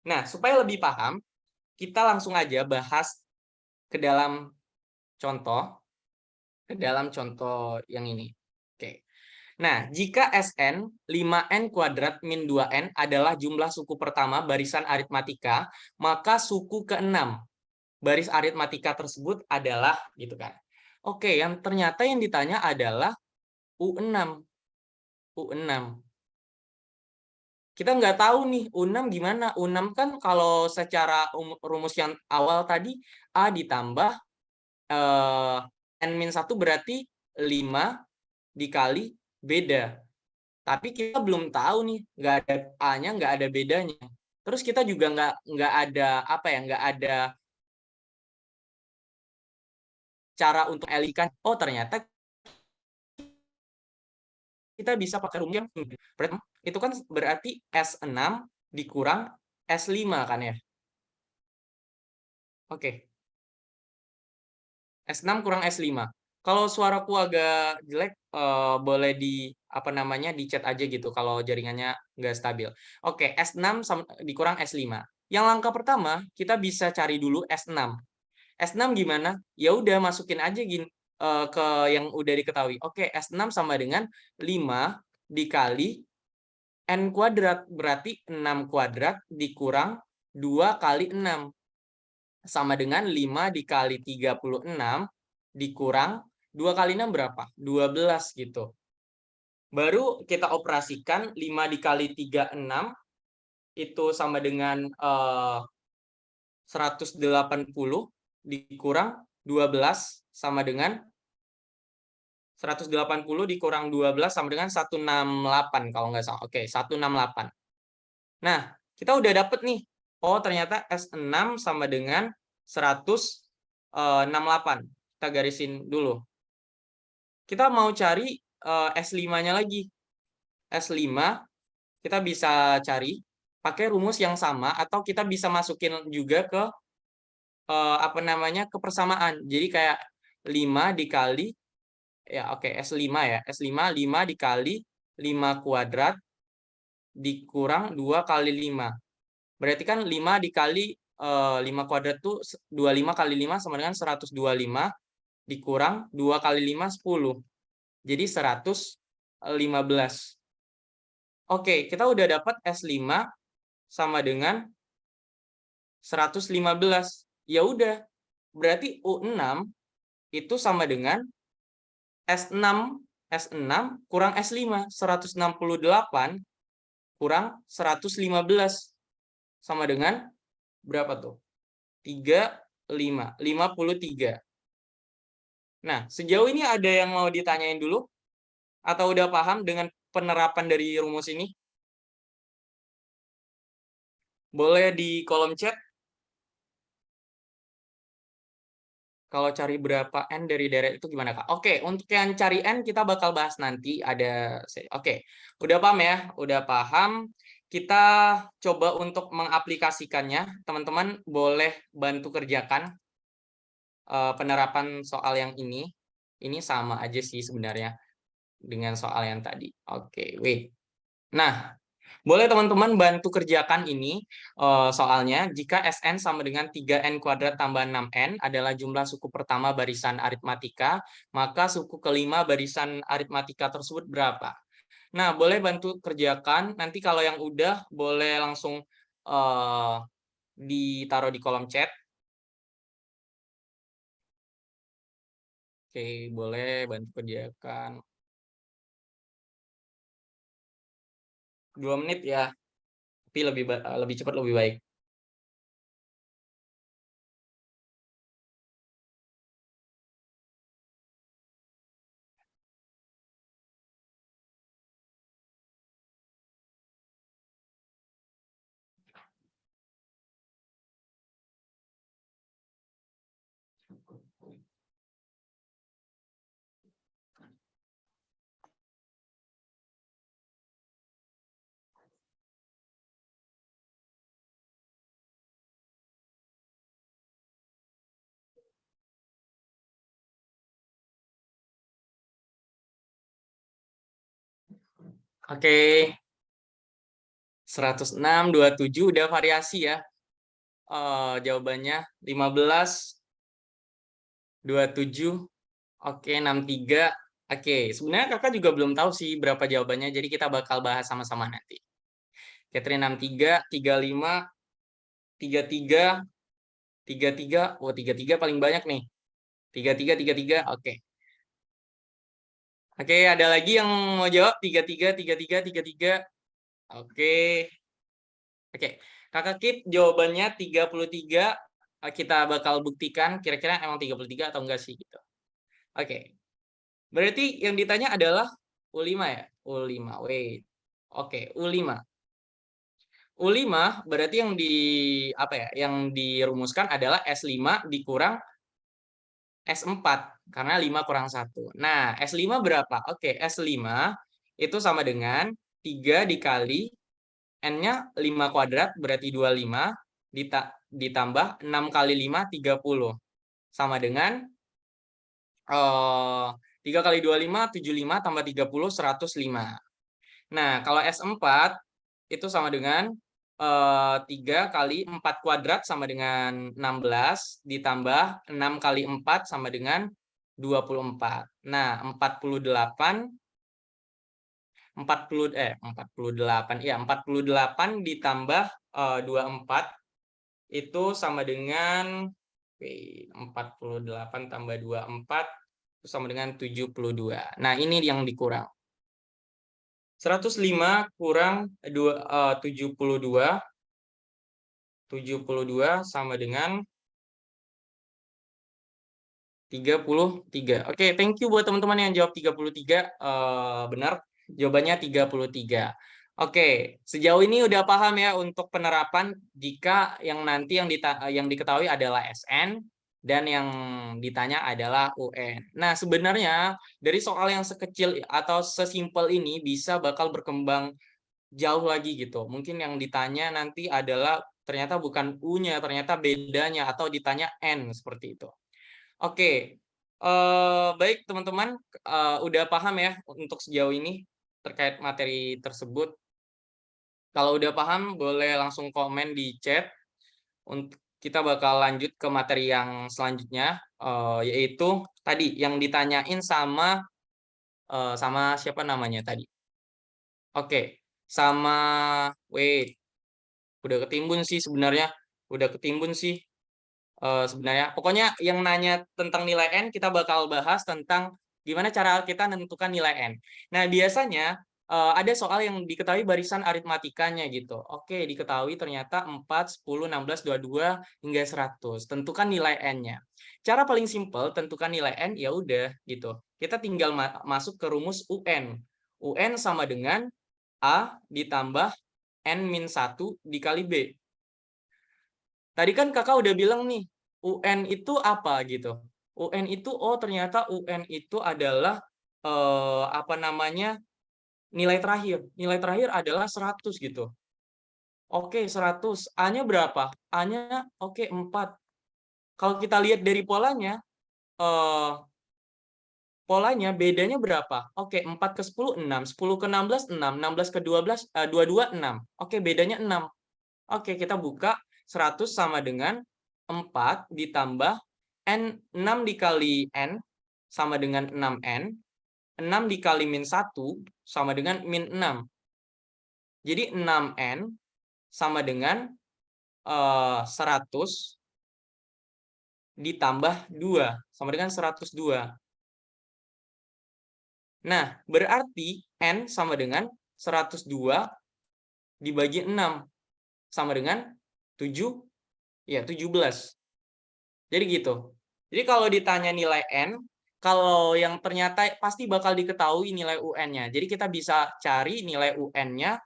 Nah, supaya lebih paham, kita langsung aja bahas ke dalam contoh yang ini. Oke. Nah, jika Sn 5n kuadrat min 2n adalah jumlah suku pertama barisan aritmatika, maka suku ke-6 baris aritmatika tersebut adalah gitu kan. Oke, yang ternyata yang ditanya adalah U6. Kita nggak tahu nih U6 gimana. U6 kan kalau secara rumus yang awal tadi A ditambah N-1 berarti 5 dikali beda. Tapi kita belum tahu nih, nggak ada A-nya, nggak ada bedanya. Terus kita juga nggak ada apa ya, nggak ada cara untuk elikan. Oh, ternyata kita bisa pakai rumus yang itu kan berarti S6 dikurang S5 kan ya. Oke. S6 kurang S5. Kalau suaraku agak jelek, boleh di apa namanya di chat aja gitu kalau jaringannya nggak stabil. Oke, S6 dikurang S5. Yang langkah pertama kita bisa cari dulu S6. S6 gimana? Ya udah masukin aja gini ke yang udah diketahui. Oke, S6 sama dengan 5 dikali N kuadrat, berarti 6 kuadrat dikurang 2 kali 6 sama dengan 5 dikali 36 dikurang 2 kali 6 berapa? 12 gitu. Baru kita operasikan 5 dikali 36 itu sama dengan 180 dikurang 12 sama dengan 180 dikurang 12 sama dengan 168 kalau nggak salah. Oke, 168. Nah, kita udah dapet nih. Oh, ternyata S6 sama dengan 168. Kita garisin dulu. Kita mau cari S5-nya lagi. S5 kita bisa cari pakai rumus yang sama atau kita bisa masukin juga ke apa namanya ke persamaan. Jadi kayak 5 dikali ya oke S5 ya. S5 5 dikali 5 kuadrat dikurang 2 kali 5. Berarti kan 5 dikali 5 kuadrat tuh 25 kali 5 sama dengan 125 dikurang 2 kali 5 10. Jadi 115. Oke, kita udah dapat S5 sama dengan 115. Ya udah. Berarti U6 itu sama dengan S6 kurang S5, 168 kurang 115 sama dengan berapa tuh? 53. Nah, sejauh ini ada yang mau ditanyain dulu? Atau udah paham dengan penerapan dari rumus ini? Boleh di kolom chat. Kalau cari berapa N dari deret itu gimana, Kak? Oke, untuk yang cari N kita bakal bahas nanti. Oke, udah paham ya? Udah paham. Kita coba untuk mengaplikasikannya. Teman-teman boleh bantu kerjakan penerapan soal yang ini. Ini sama aja sih sebenarnya dengan soal yang tadi. Oke, wait. Nah, boleh teman-teman bantu kerjakan ini soalnya. Jika Sn sama dengan 3n kuadrat tambah 6n adalah jumlah suku pertama barisan aritmatika, maka suku kelima barisan aritmatika tersebut berapa? Nah, boleh bantu kerjakan. Nanti kalau yang udah, boleh langsung ditaruh di kolom chat. Oke, boleh bantu kerjakan. 2 menit ya, tapi lebih cepat lebih baik. Oke, 106, 27 udah variasi ya. Jawabannya 15, 27, oke 63. Oke, sebenarnya kakak juga belum tahu sih berapa jawabannya, jadi kita bakal bahas sama-sama nanti. Catherine 63, 35, 33, 33, oh 33 paling banyak nih. 33, 33, oke. Oke, ada lagi yang mau jawab? 33, 33, 33. Oke. Oke, kakak Kip jawabannya 33. Kita bakal buktikan kira-kira emang 33 atau enggak sih gitu. Oke. Berarti yang ditanya adalah U5 ya? U5. Wait. Oke, U5. U5 berarti yang yang dirumuskan adalah S5 dikurang S4 karena 5 kurang 1. Nah, S5 berapa? Oke, S5 itu sama dengan 3 dikali N-nya 5 kuadrat berarti 25 ditambah 6 kali 5 30 sama dengan 3 kali 25 75 tambah 30 105. Nah, kalau S4 itu sama dengan 3 kali 4 kuadrat sama dengan 16 ditambah 6 kali 4 sama dengan 24. Nah, 48 ditambah 24 itu sama dengan 48 tambah 24 itu sama dengan 72. Nah, ini yang dikurang. 105 kurang 72 sama dengan 33. Oke, thank you buat teman-teman yang jawab 33. Benar, jawabannya 33. Oke, sejauh ini udah paham ya untuk penerapan jika yang nanti yang diketahui adalah SN dan yang ditanya adalah UN. Nah, sebenarnya dari soal yang sekecil atau sesimpel ini bisa bakal berkembang jauh lagi gitu. Mungkin yang ditanya nanti adalah ternyata bukan U-nya, ternyata bedanya atau ditanya N seperti itu. Oke, baik teman-teman, udah paham ya untuk sejauh ini terkait materi tersebut. Kalau udah paham, boleh langsung komen di chat. Untuk kita bakal lanjut ke materi yang selanjutnya, yaitu tadi yang ditanyain sama siapa namanya tadi? Oke, sama wait, udah ketimbun sih sebenarnya, udah ketimbun sih. Sebenarnya pokoknya yang nanya tentang nilai N kita bakal bahas tentang gimana cara kita menentukan nilai N. Nah, biasanya ada soal yang diketahui barisan aritmatikanya gitu. Oke, diketahui ternyata 4, 10, 16, 22 hingga 100. Tentukan nilai N-nya. Cara paling simpel tentukan nilai N ya udah gitu. Kita tinggal masuk ke rumus UN. UN sama dengan A ditambah N-1 dikali B. Tadi kan kakak udah bilang nih, UN itu apa gitu. UN itu, oh ternyata UN itu adalah nilai terakhir. Nilai terakhir adalah 100 gitu. Oke, 100. A-nya berapa? A-nya oke 4. Kalau kita lihat dari polanya, bedanya berapa? Oke, 4 ke 10, 6. 10 ke 16, 6. 16 ke 12, 22, 6. Oke, bedanya 6. Oke, kita buka 100 sama dengan 4 ditambah N, 6 dikali N sama dengan 6N. 6 dikali min 1 sama dengan min 6. Jadi 6N sama dengan 100 ditambah 2 sama dengan 102. Nah, berarti N sama dengan 102 dibagi 6 sama dengan 17. Jadi gitu. Jadi kalau ditanya nilai N, kalau yang ternyata pasti bakal diketahui nilai UN-nya. Jadi kita bisa cari nilai UN-nya,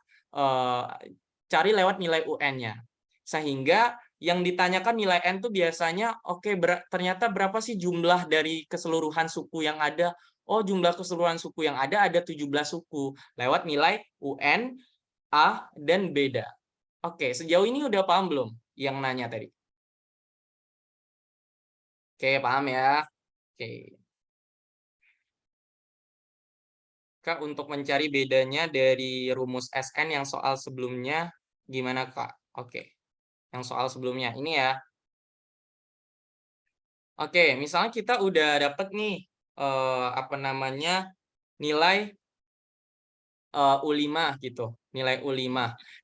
cari lewat nilai UN-nya. Sehingga yang ditanyakan nilai N tuh biasanya, oke, ternyata berapa sih jumlah dari keseluruhan suku yang ada? Oh, jumlah keseluruhan suku yang ada 17 suku. Lewat nilai UN, A, dan beda. Oke, sejauh ini udah paham belum yang nanya tadi? Oke, paham ya? Oke. Kak, untuk mencari bedanya dari rumus SN yang soal sebelumnya, gimana, Kak? Oke, yang soal sebelumnya. Ini ya. Oke, misalnya kita udah dapet nih, nilai U5 gitu. Nilai U5.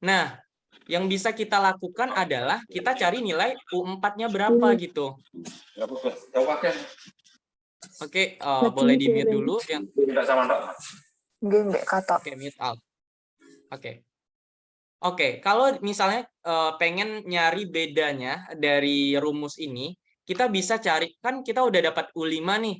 Nah, yang bisa kita lakukan adalah kita cari nilai U4-nya berapa gitu. Oke, boleh di-mute dulu. Oke, mute out. Oke. Oke, kalau misalnya pengen nyari bedanya dari rumus ini, kita bisa cari, kan kita udah dapat U5 nih.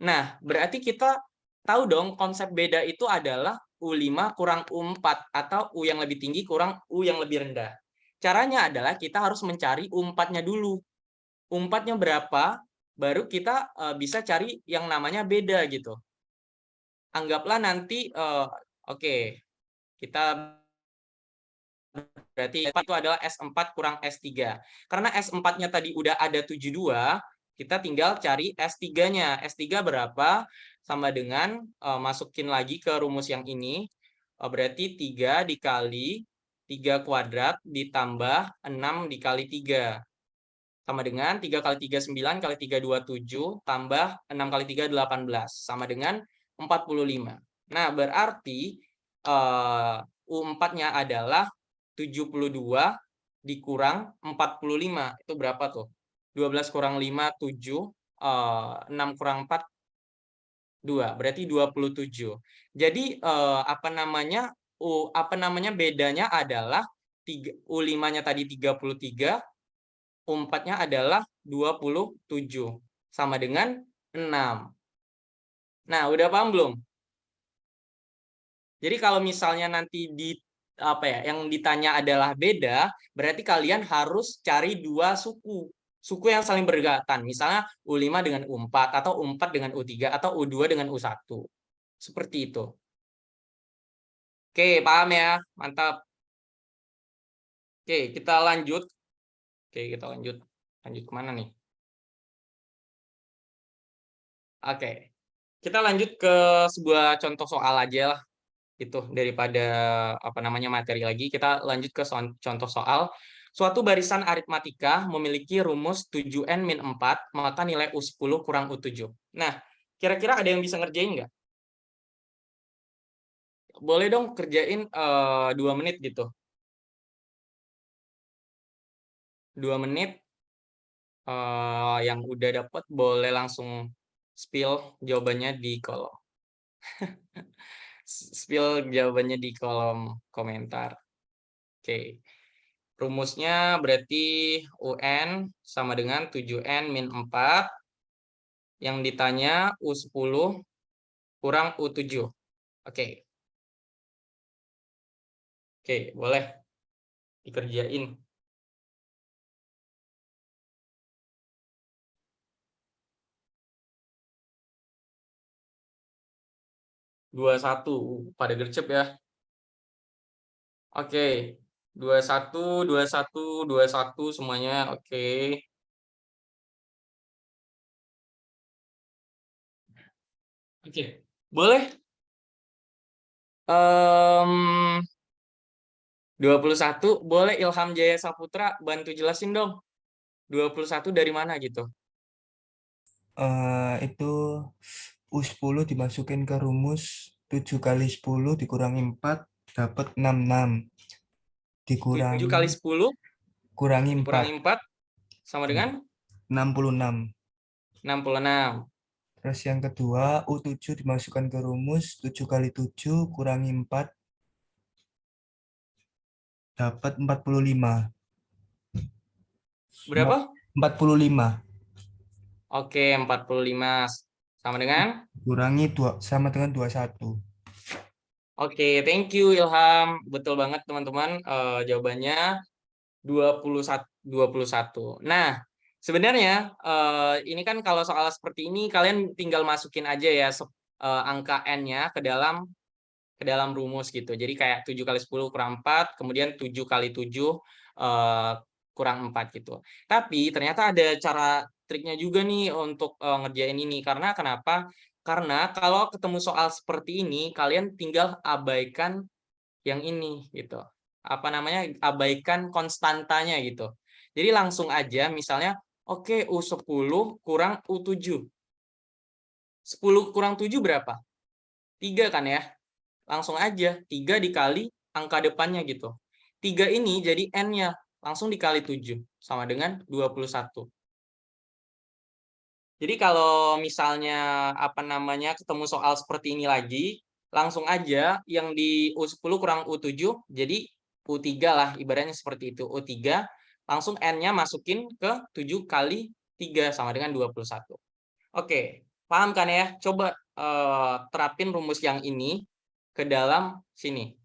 Nah, berarti kita tahu dong konsep beda itu adalah U5 kurang U4 atau U yang lebih tinggi kurang U yang lebih rendah. Caranya adalah kita harus mencari U4-nya dulu. U4-nya berapa, baru kita bisa cari yang namanya beda gitu. Anggaplah nanti, oke, kita berarti itu adalah S4 kurang S3. Karena S4-nya tadi udah ada 72, kita tinggal cari S3-nya. S3 berapa? Sama dengan masukin lagi ke rumus yang ini. Berarti 3 dikali 3 kuadrat ditambah 6 dikali 3. Sama dengan 3 kali 3, 9, kali 3, 27, tambah 6 kali 3, 18. Sama dengan 45. Nah, berarti U4-nya adalah 72 dikurang 45. Itu berapa tuh? 12 kurang 5, 7. 6 kurang 4, 2. Berarti 27. Jadi bedanya adalah U5-nya tadi 33, U4-nya adalah 27. Sama dengan 6. Nah, udah paham belum? Jadi kalau misalnya nanti yang ditanya adalah beda, berarti kalian harus cari dua suku yang saling berdekatan. Misalnya U5 dengan U4, atau U4 dengan U3, atau U2 dengan U1. Seperti itu. Oke, paham ya? Mantap. Oke, kita lanjut. Lanjut kemana nih? Oke, kita lanjut ke sebuah contoh soal aja lah. Itu daripada materi lagi, kita lanjut ke contoh soal. Suatu barisan aritmatika memiliki rumus 7n-4, maka nilai U10 kurang U7. Nah, kira-kira ada yang bisa ngerjain nggak? Boleh dong kerjain 2 menit gitu. 2 menit, yang udah dapat boleh langsung spill jawabannya di kolom. Spill jawabannya di kolom komentar. Oke. Rumusnya berarti UN sama dengan 7n-4. Yang ditanya U10 kurang U7. Oke. Oke, boleh dikerjain. Dua satu pada gercep ya. Oke. 21, 21, 21 semuanya. Oke. Oke. Boleh 21, boleh Ilham Jaya Saputra bantu jelasin dong. 21 dari mana gitu? Itu U10 dimasukin ke rumus 7 kali 10 dikurangi 4 dapat 66. 7 kali Dikurangi 10 kurangi 4 kurangi 4 sama dengan 66. 66. Terus yang kedua, U7 dimasukkan ke rumus 7 kali 7 kurangi 4 dapat 45. Berapa? 45 Oke, 45 sama dengan? kurangi 2 sama dengan 21. Oke, thank you Ilham. Betul banget teman-teman. Jawabannya 21. Nah, sebenarnya ini kan kalau soal seperti ini kalian tinggal masukin aja ya angka n-nya ke dalam rumus gitu. Jadi kayak 7 kali 10 kurang 4, kemudian 7 kali 7 kurang 4 gitu. Tapi ternyata ada cara triknya juga nih untuk ngerjain ini. Karena kenapa? Karena kalau ketemu soal seperti ini, kalian tinggal abaikan yang ini gitu. Apa namanya? Abaikan konstantanya gitu. Jadi langsung aja misalnya, oke, U10 kurang U7. 10 kurang 7 berapa? 3 kan ya? Langsung aja 3 dikali angka depannya gitu. 3 ini jadi n-nya, langsung dikali 7 sama dengan 21. Jadi kalau misalnya apa namanya ketemu soal seperti ini lagi, langsung aja yang di U10 kurang U7 jadi U3 lah ibaratnya seperti itu. U3 langsung n-nya masukin ke 7 kali 3 sama dengan 21. Oke, paham kan ya? Coba terapin rumus yang ini ke dalam sini.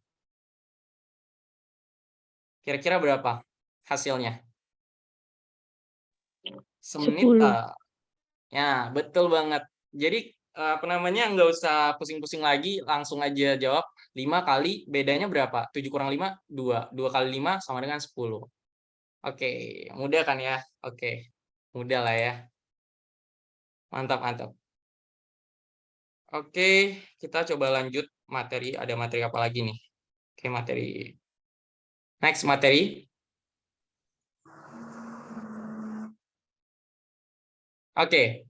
Kira-kira berapa hasilnya? Semenit. 10. Ya, betul banget. Jadi apa namanya nggak usah pusing-pusing lagi, langsung aja jawab 5 kali bedanya berapa? 7 kurang 5, 2. 2 kali 5 sama dengan 10. Oke, mudah kan ya? Oke, mudah lah ya. Mantap, mantap. Oke, kita coba lanjut materi. Ada materi apa lagi nih? Oke, materi. Next materi. Oke,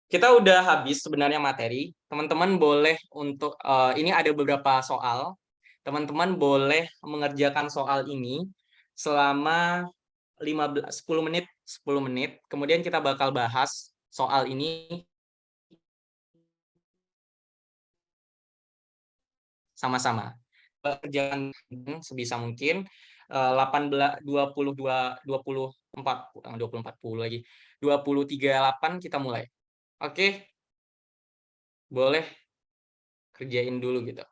kita udah habis sebenarnya materi. Teman-teman boleh untuk ini ada beberapa soal. Teman-teman boleh mengerjakan soal ini selama 10 menit, 10 menit. Kemudian kita bakal bahas soal ini sama-sama. Kerjaan sebisa mungkin 18 22 24 40 lagi. 23:08 kita mulai. Oke, boleh kerjain dulu gitu.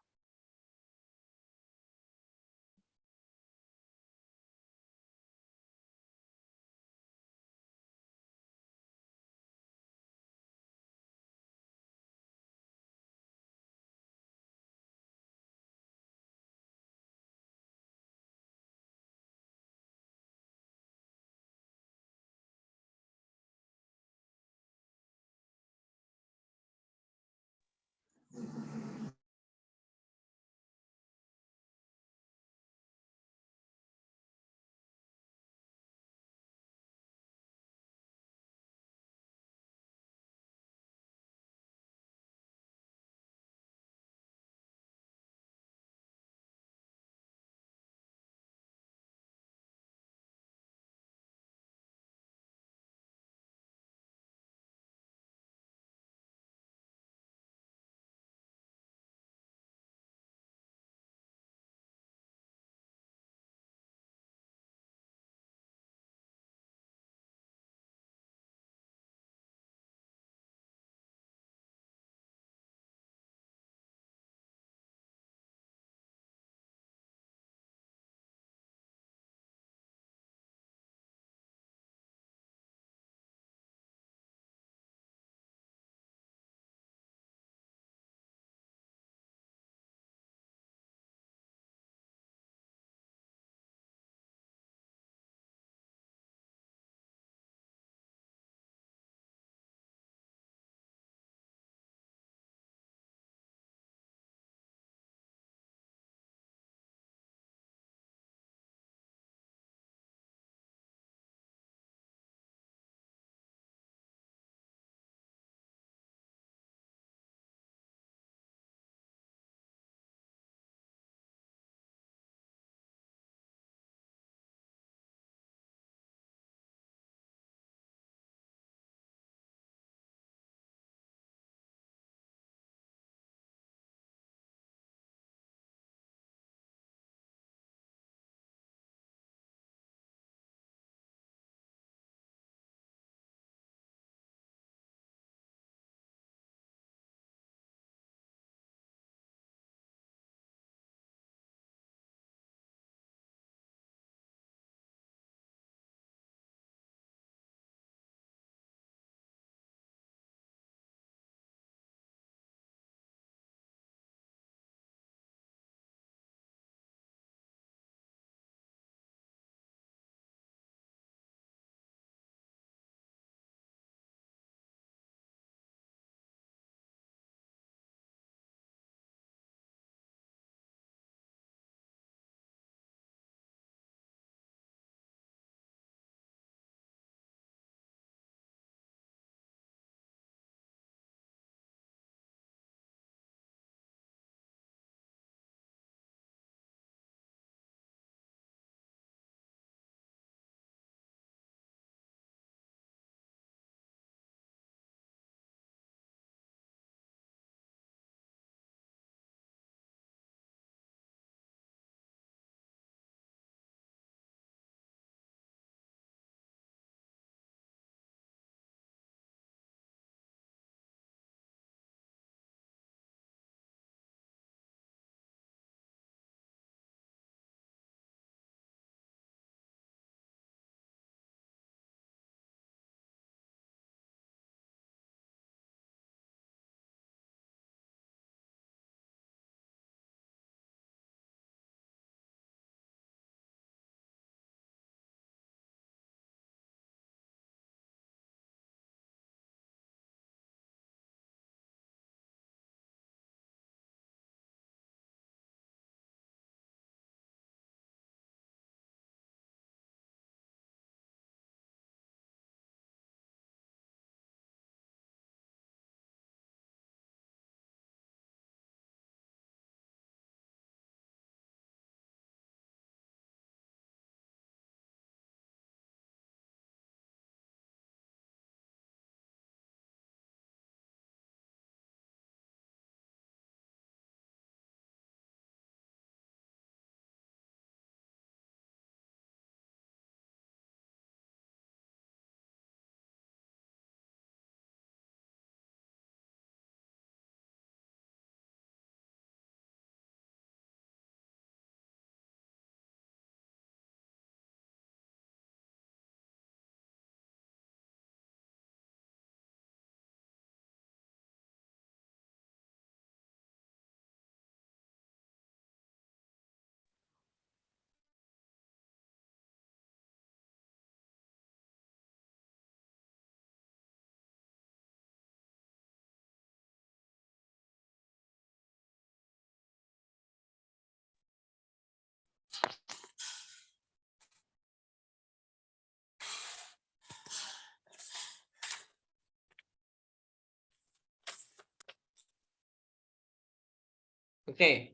Oke,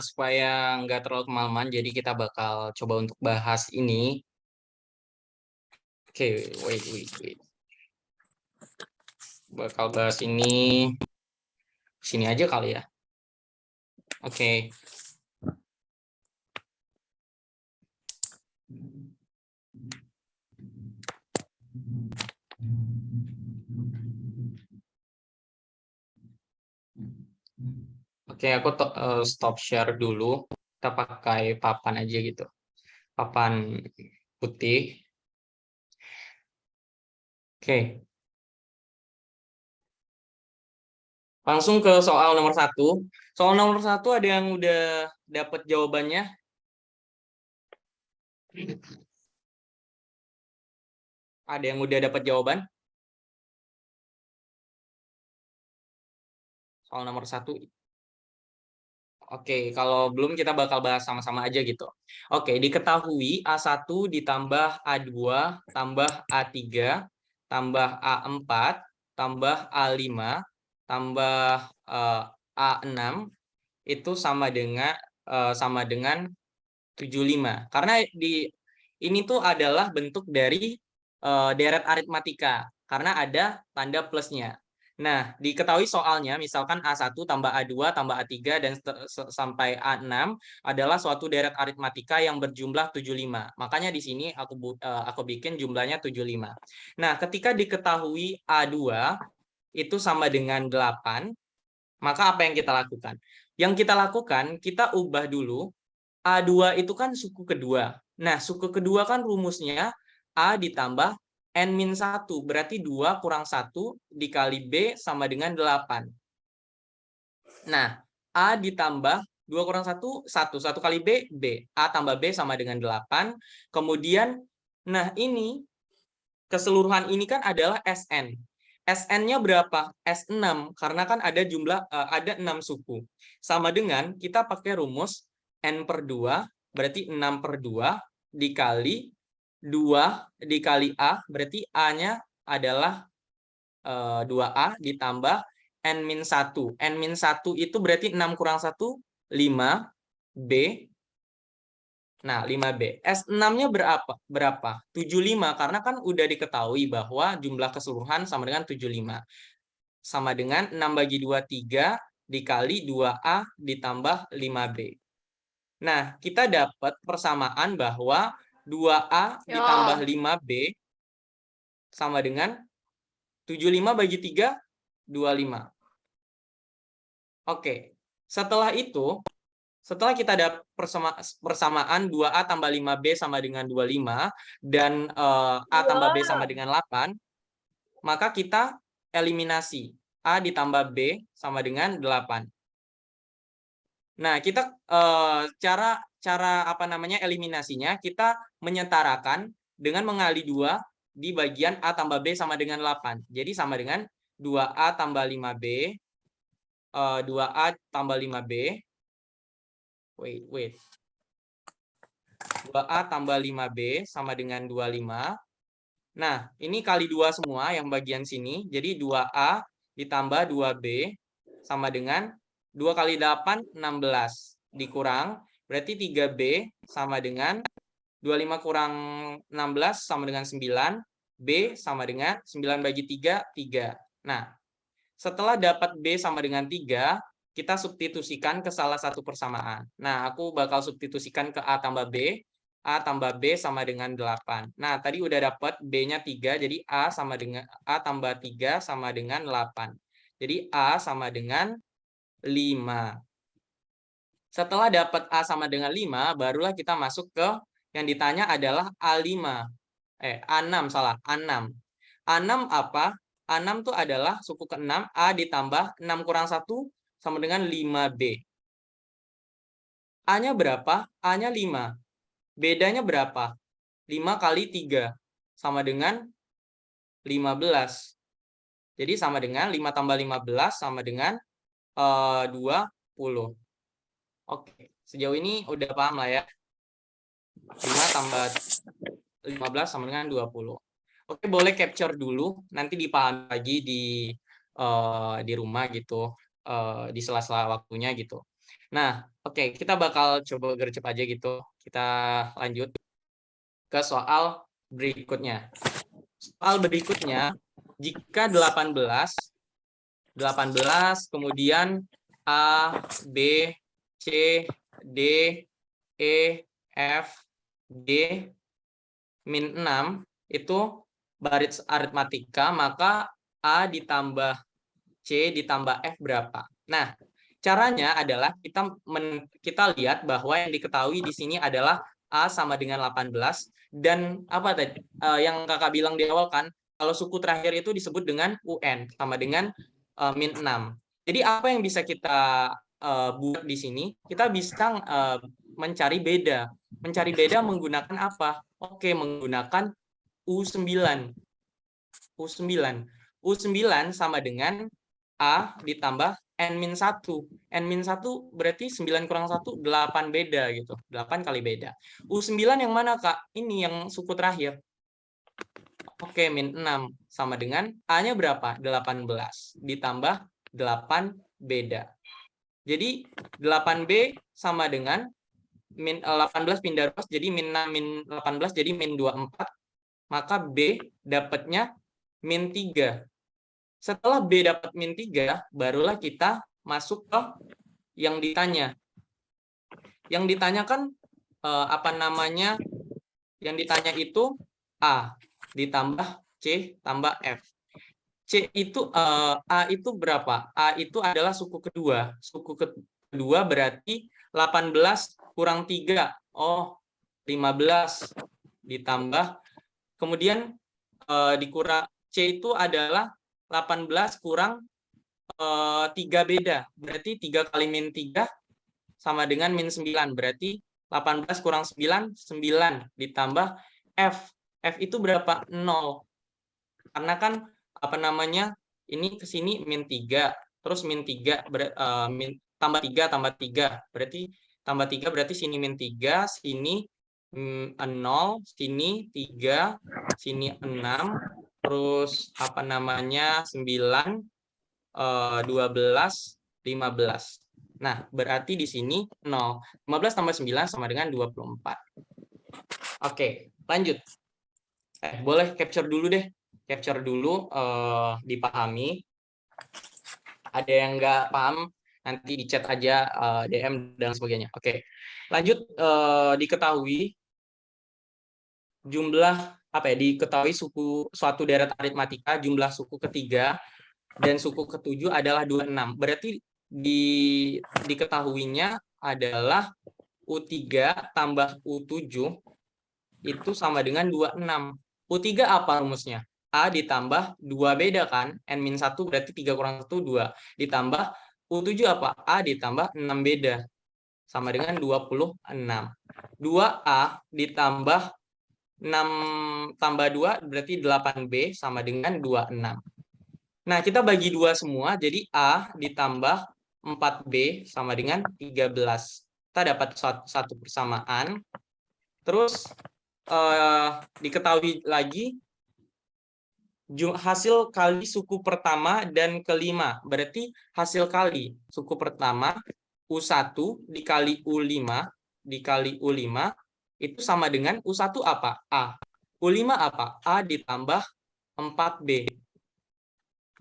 supaya nggak terlalu kemalaman, jadi kita bakal coba untuk bahas ini. Oke, wait. Bakal bahas ini sini aja kali ya. Oke. Oke, aku stop share dulu. Kita pakai papan aja gitu. Papan putih. Oke. Langsung ke soal nomor 1. Soal nomor 1 ada yang udah dapat jawabannya? Ada yang udah dapat jawaban? Soal nomor 1. Oke, kalau belum kita bakal bahas sama-sama aja gitu. Oke, diketahui A1 ditambah A2 tambah A3 tambah A4 tambah A5 tambah A6 itu sama dengan 75. Karena ini tuh adalah bentuk dari deret aritmatika karena ada tanda plusnya. Nah, diketahui soalnya misalkan A1 tambah A2 tambah A3 dan sampai A6 adalah suatu deret aritmatika yang berjumlah 75. Makanya di sini aku bikin jumlahnya 75. Nah, ketika diketahui A2 itu sama dengan 8, maka apa yang kita lakukan? Yang kita lakukan, kita ubah dulu A2 itu kan suku kedua. Nah, suku kedua kan rumusnya A ditambah N-1. Berarti 2 kurang 1 dikali B sama dengan 8. Nah, A ditambah 2 kurang 1, 1. 1 kali B, B. A tambah B sama dengan 8. Kemudian, nah ini, keseluruhan ini kan adalah SN. SN-nya berapa? S6. Karena kan ada ada 6 suku. Sama dengan kita pakai rumus N per 2, berarti 6 per 2 dikali 2 dikali A, berarti A-nya adalah 2A ditambah N-1. N-1 itu berarti 6 kurang 1, 5B. Nah, 5B. S6-nya berapa? 75, karena kan udah diketahui bahwa jumlah keseluruhan sama dengan 75. Sama dengan 6 bagi 2, 3 dikali 2A ditambah 5B. Nah, kita dapat persamaan bahwa 2A ditambah 5B sama dengan 75 bagi 3, 25. Oke, setelah kita ada persamaan 2A tambah 5B sama dengan 25 dan A tambah B sama dengan 8, maka kita eliminasi. A ditambah B sama dengan 8. Nah, kita cara eliminasinya, kita menyetarakan dengan mengali 2 di bagian A tambah B sama dengan 8. Jadi sama dengan 2A tambah 5B, 2A tambah 5B, wait. 2A tambah 5B sama dengan 25. Nah, ini kali 2 semua yang bagian sini. Jadi 2A ditambah 2B sama dengan 2 kali 8, 16. Dikurang, berarti 3B sama dengan 25 kurang 16 sama dengan 9. B sama dengan 9 bagi 3, 3. Nah, setelah dapat B sama dengan 3, kita substitusikan ke salah satu persamaan. Nah, aku bakal substitusikan ke A tambah B. A tambah B sama dengan 8. Nah, tadi udah dapat B-nya 3, jadi A tambah 3 sama dengan 8. Jadi A sama dengan 5. Setelah dapat A sama dengan 5, barulah kita masuk ke yang ditanya adalah A5. A6, salah. A6. A6 apa? A6 itu adalah suku ke-6, A ditambah 6 kurang 1 sama dengan 5B. A-nya berapa? A-nya 5. Bedanya berapa? 5 kali 3 sama dengan 15. Jadi sama dengan 5 tambah 15 sama dengan 20. Oke, sejauh ini udah paham lah ya. 5 tambah 15 sama dengan 20. Oke, boleh capture dulu, nanti dipahami lagi di rumah gitu. di sela-sela waktunya gitu. Nah, oke, kita bakal coba gercep aja gitu. Kita lanjut ke soal berikutnya. Soal berikutnya, jika 18 kemudian A, B, C, D, E, F, G, min 6 itu baris aritmatika, maka A ditambah C ditambah F berapa? Nah, caranya adalah kita lihat bahwa yang diketahui di sini adalah A sama dengan 18 dan apa tadi yang Kakak bilang di awal kan, kalau suku terakhir itu disebut dengan UN sama dengan min 6. Jadi apa yang bisa kita buat di sini? Kita bisa mencari beda. Mencari beda menggunakan apa? Oke, menggunakan U9. U9 sama dengan A ditambah N-1. N-1 berarti 9 kurang 1, 8 beda gitu. 8 kali beda. U9 yang mana, Kak? Ini yang suku terakhir. Oke, min 6 sama dengan A-nya berapa? 18 ditambah 8 beda. Jadi 8B sama dengan min 18 pindah ruas, jadi min 6 min 18 jadi min 24. Maka B dapatnya min 3. Setelah B dapat min 3, barulah kita masuk ke yang ditanya. Yang ditanyakan apa namanya? Yang ditanya itu A ditambah C tambah F. C itu A itu berapa? A itu adalah suku kedua. Suku kedua berarti 18 kurang 3. Oh, 15 ditambah. Kemudian dikurang C itu adalah 18 kurang 3 beda. Berarti 3 kali min 3 sama dengan min 9. Berarti 18 kurang 9, 9 ditambah F. F itu berapa? 0. Karena kan apa namanya? Ini ke sini min 3, terus min 3 tambah 3 tambah 3. Berarti tambah 3 berarti sini min 3, sini 0, sini 3, sini 6, terus apa namanya 9, 12, 15. Nah, berarti di sini 0. 15 tambah 9 sama dengan 24. Oke, lanjut. Boleh capture dulu deh. Capture dulu, dipahami. Ada yang nggak paham, nanti di chat aja, DM, dan sebagainya. Oke, lanjut. Diketahui jumlah apa ya? Diketahui suatu deret aritmatika jumlah suku ketiga dan suku ketujuh adalah 26. Berarti diketahuinya adalah U3 tambah U7 itu sama dengan 26. U3 apa rumusnya? A ditambah 2 beda kan? N-1 berarti 3 kurang 1, 2. Ditambah U7 apa? A ditambah 6 beda. Sama dengan 26. 2A ditambah 6 tambah 2 berarti 8B sama dengan 26. Nah, kita bagi 2 semua. Jadi A ditambah 4B sama dengan 13. Kita dapat satu persamaan. Terus diketahui lagi hasil kali suku pertama dan kelima. Berarti hasil kali suku pertama U1 dikali U5 dikali U5 itu sama dengan U1 apa? A. U5 apa? A ditambah 4B.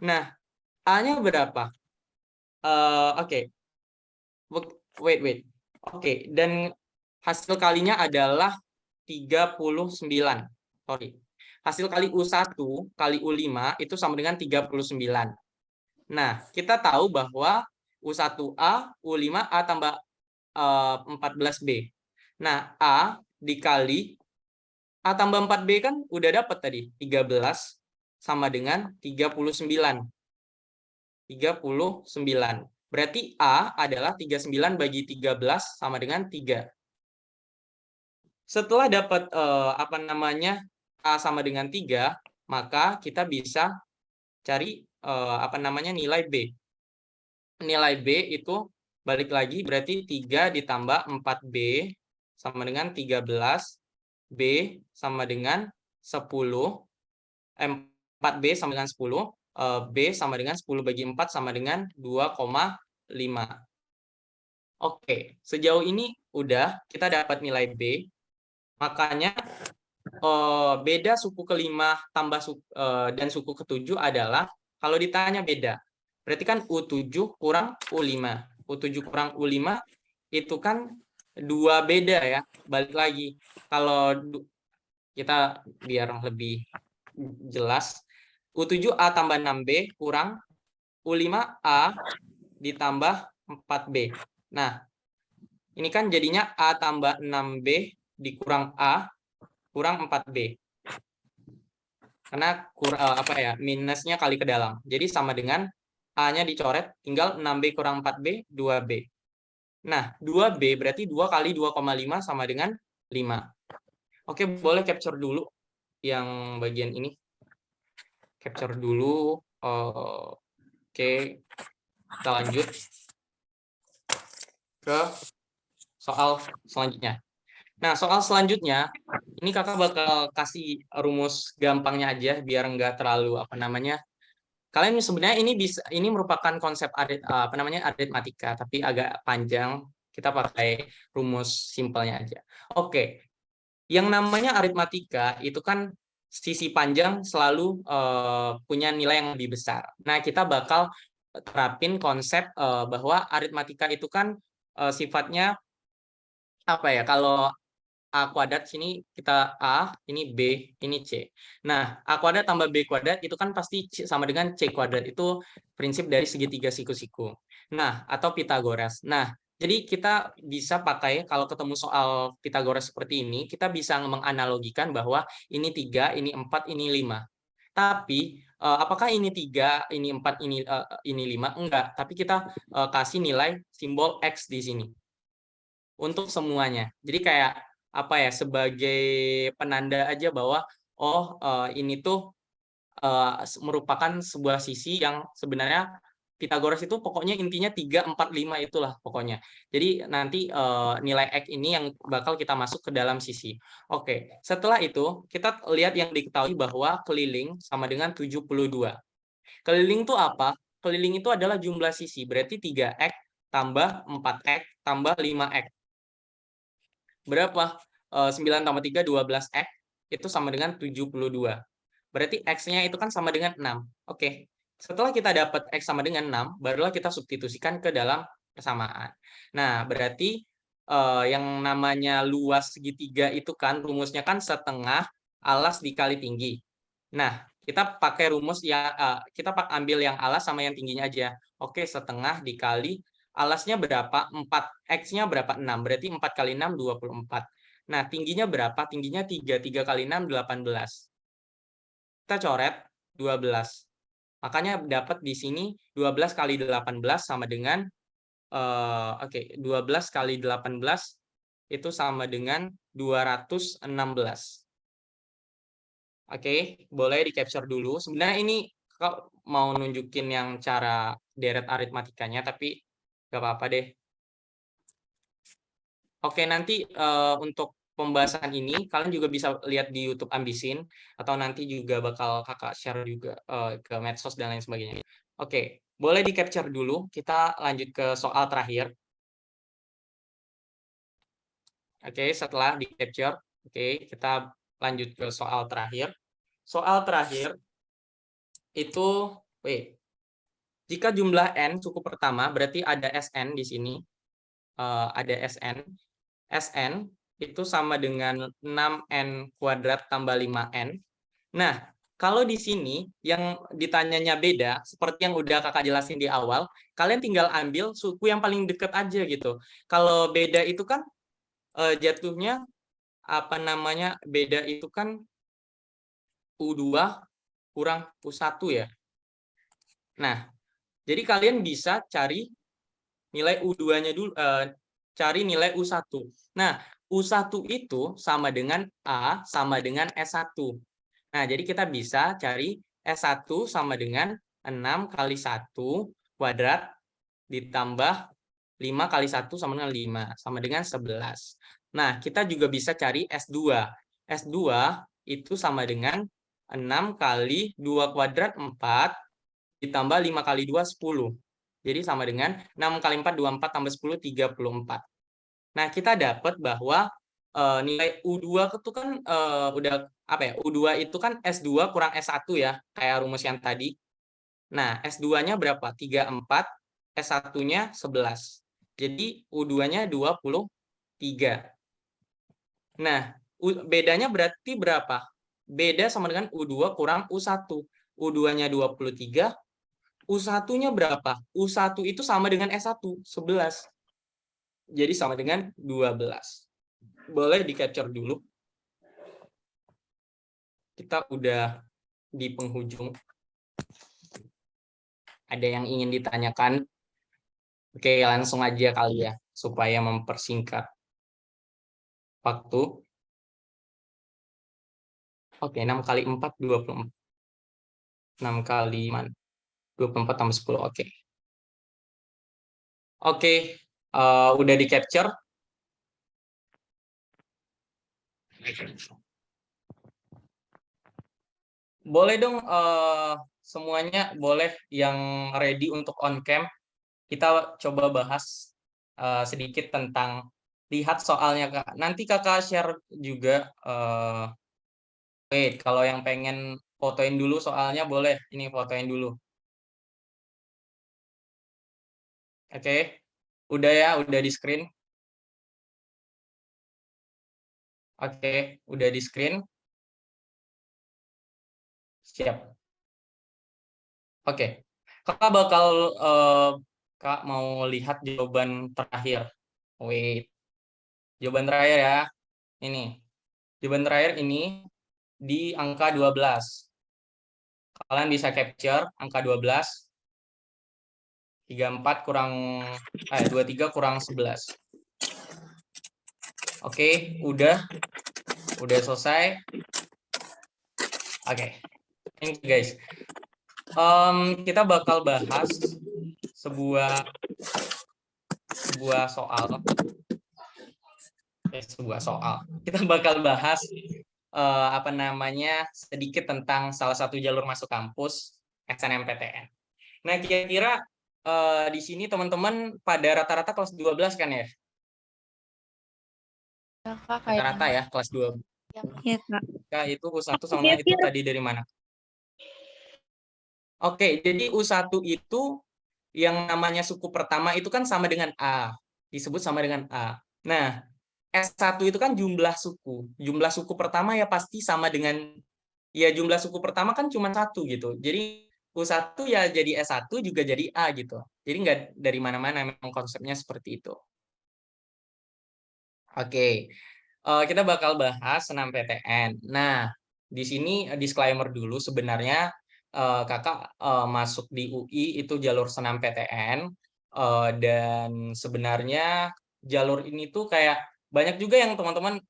Nah, A-nya berapa? Oke. Wait. Oke, dan hasil kalinya adalah 39. Sorry. Hasil kali U1 kali U5 itu sama dengan 39. Nah, kita tahu bahwa U1A, U5A tambah 14B. Nah, A dikali A tambah 4B kan udah dapat tadi. 13 sama dengan 39. 39. Berarti A adalah 39 bagi 13 sama dengan 3. Setelah dapat apa namanya A sama dengan 3, maka kita bisa cari apa namanya nilai B. Nilai B itu balik lagi berarti 3 ditambah 4B sama dengan 13, B sama dengan 10, 4B sama dengan 10, B sama dengan 10 bagi 4 sama dengan 2,5. Oke, sejauh ini udah kita dapat nilai B. Makanya beda suku kelima tambah dan suku ketujuh adalah kalau ditanya beda. Berarti kan U7 kurang U5. U7 kurang U5 itu kan 2 beda ya. Balik lagi. Kalau kita biar lebih jelas, U7A tambah 6B kurang U5A ditambah 4B. Nah, ini kan jadinya A tambah 6B dikurang A kurang 4B. Karena minusnya kali ke dalam. Jadi sama dengan A-nya dicoret, tinggal 6B kurang 4B, 2B. Nah, 2B berarti 2 kali 2,5 sama dengan 5. Oke, boleh capture dulu yang bagian ini. Capture dulu. Oke, kita lanjut ke soal selanjutnya. Nah, soal selanjutnya, ini kakak bakal kasih rumus gampangnya aja biar nggak terlalu kalian sebenarnya ini merupakan konsep aritmatika, tapi agak panjang. Kita pakai rumus simpelnya aja. Oke, yang namanya aritmatika itu kan sisi panjang selalu punya nilai yang lebih besar. Nah, kita bakal terapin konsep bahwa aritmatika itu kan sifatnya kalau A kuadrat sini kita A, ini B, ini C. Nah, A kuadrat tambah B kuadrat itu kan pasti sama dengan C kuadrat. Itu prinsip dari segitiga siku-siku. Nah, atau Pitagoras. Nah, jadi kita bisa pakai kalau ketemu soal Pitagoras seperti ini, kita bisa menganalogikan bahwa ini 3, ini 4, ini 5. Tapi apakah ini 3, ini 4, ini 5? Enggak, tapi kita kasih nilai simbol X di sini. Untuk semuanya. Jadi kayak sebagai penanda aja bahwa ini tuh merupakan sebuah sisi yang sebenarnya Pitagoras itu pokoknya intinya 3, 4, 5 itulah pokoknya. Jadi nanti nilai X ini yang bakal kita masuk ke dalam sisi. Oke, setelah itu kita lihat yang diketahui bahwa keliling sama dengan 72. Keliling itu apa? Keliling itu adalah jumlah sisi, berarti 3X tambah 4X tambah 5X. Berapa? 9 tambah 3, 12X. Itu sama dengan 72. Berarti X-nya itu kan sama dengan 6. Oke. Setelah kita dapat X sama dengan 6, barulah kita substitusikan ke dalam persamaan. Nah, berarti yang namanya luas segitiga itu kan rumusnya kan setengah alas dikali tinggi. Nah, kita pakai rumus kita ambil yang alas sama yang tingginya aja. Oke, setengah dikali alasnya berapa? 4. X-nya berapa? 6. Berarti 4 kali 6, 24. Nah, tingginya berapa? Tingginya 3. 3 kali 6, 18. Kita coret 12. Makanya dapat di sini 12 kali 18 sama dengan 12 kali 18 itu sama dengan 216. Oke, boleh di-capture dulu. Sebenarnya ini kok mau nunjukin yang cara deret aritmatikanya, tapi nggak apa-apa deh. Oke, nanti untuk pembahasan ini kalian juga bisa lihat di YouTube Ambisin atau nanti juga bakal kakak share juga ke medsos dan lain sebagainya. Oke, boleh di-capture dulu. Kita lanjut ke soal terakhir. Oke, setelah di-capture, oke, kita lanjut ke soal terakhir. Soal terakhir itu, jika jumlah n suku pertama berarti ada Sn di sini. Ada Sn. Sn itu sama dengan 6n kuadrat tambah 5n. Nah, kalau di sini yang ditanyanya beda, seperti yang udah kakak jelasin di awal, kalian tinggal ambil suku yang paling dekat aja gitu. Kalau beda itu kan jatuhnya beda itu kan U2 kurang U1 ya. Nah, jadi kalian bisa cari nilai U2-nya dulu, cari nilai U1. Nah, U1 itu sama dengan A sama dengan S1. Nah, jadi kita bisa cari S1 sama dengan 6 kali 1 kuadrat ditambah 5 kali 1 sama dengan 5, sama dengan 11. Nah, kita juga bisa cari S2. S2 itu sama dengan 6 kali 2 kuadrat 4 ditambah 5 kali 2, 10. Jadi sama dengan 6 kali 4, 24 tambah 10, 34. Nah, kita dapat bahwa nilai U2 itu kan udah apa ya? U2 itu kan S2 kurang S1 ya, kayak rumus yang tadi. Nah, S2-nya berapa? 34, S1-nya 11. Jadi U2-nya 23. Nah, bedanya berarti berapa? Beda sama dengan U2 kurang U1. U2-nya 23, U1-nya berapa? U1 itu sama dengan S1, 11. Jadi sama dengan 12. Boleh di-capture dulu. Kita udah di penghujung. Ada yang ingin ditanyakan? Oke, langsung aja kali ya, supaya mempersingkat waktu. Oke, 6 kali 4, 24. 6 kali 24 tambah 10, oke. Oke, udah di-capture. Boleh dong semuanya, boleh yang ready untuk on cam. Kita coba bahas sedikit tentang lihat soalnya, Kak. Nanti Kakak share juga. Wait, kalau yang pengen fotoin dulu soalnya boleh. Ini fotoin dulu. Oke, udah ya, udah di screen. Oke, udah di screen. Siap. Oke, Kakak bakal Kak mau lihat jawaban terakhir. Wait, jawaban terakhir ya. Ini. Jawaban terakhir ini di angka 12. Kalian bisa capture angka 12. 34 kurang 23 kurang 11. Oke, udah selesai. Oke. Thank you guys. Kita bakal bahas sebuah soal. Sebuah soal. Kita bakal bahas sedikit tentang salah satu jalur masuk kampus SNMPTN. Nah, kira-kira di sini teman-teman pada rata-rata kelas 12 kan ya? Rata-rata ya kelas 12. Iya, Kak. Kak, itu U1 sama itu tadi dari mana? Oke, jadi U1 itu yang namanya suku pertama itu kan sama dengan A. Disebut sama dengan A. Nah, S1 itu kan jumlah suku. Jumlah suku pertama ya pasti sama dengan, ya jumlah suku pertama kan cuma 1 gitu. Jadi U1 ya jadi S1 juga jadi A gitu. Jadi nggak dari mana-mana, memang konsepnya seperti itu. Oke, kita bakal bahas SNMPTN. Nah, di sini disclaimer dulu, sebenarnya kakak masuk di UI itu jalur SNMPTN, dan sebenarnya jalur ini tuh kayak banyak juga yang teman-teman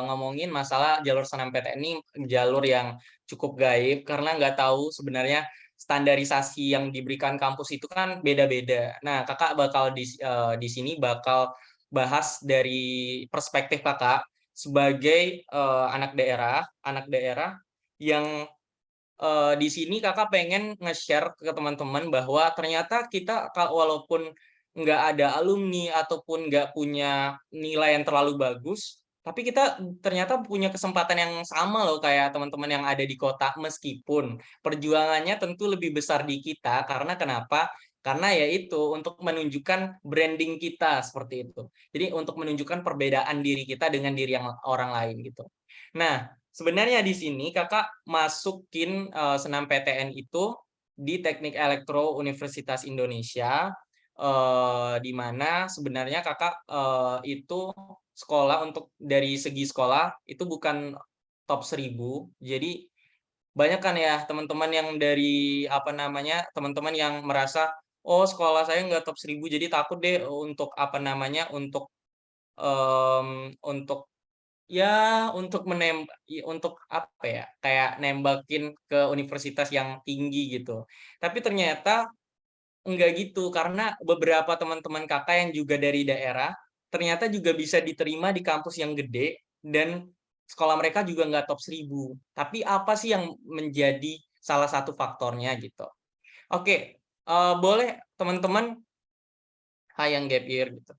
ngomongin masalah jalur SNMPTN ini jalur yang cukup gaib karena nggak tahu sebenarnya standarisasi yang diberikan kampus itu kan beda-beda. Nah, kakak bakal di sini bakal bahas dari perspektif kakak sebagai anak daerah yang di sini kakak pengen nge-share ke teman-teman bahwa ternyata kita walaupun nggak ada alumni ataupun nggak punya nilai yang terlalu bagus, tapi kita ternyata punya kesempatan yang sama loh kayak teman-teman yang ada di kota, meskipun perjuangannya tentu lebih besar di kita. Karena kenapa? Karena yaitu untuk menunjukkan branding kita seperti itu. Jadi untuk menunjukkan perbedaan diri kita dengan diri yang orang lain gitu. Nah, sebenarnya di sini kakak masukin SNMPTN itu di Teknik Elektro Universitas Indonesia, di mana sebenarnya kakak itu sekolah untuk dari segi sekolah itu bukan top 1000. Jadi banyak kan ya teman-teman yang dari teman-teman yang merasa oh sekolah saya nggak top 1000 jadi takut deh untuk untuk ya untuk apa ya kayak nembakin ke universitas yang tinggi gitu. Tapi ternyata enggak gitu, karena beberapa teman-teman kakak yang juga dari daerah ternyata juga bisa diterima di kampus yang gede dan sekolah mereka juga nggak top 1000. Tapi apa sih yang menjadi salah satu faktornya gitu? Oke, boleh teman-teman yang gap year gitu.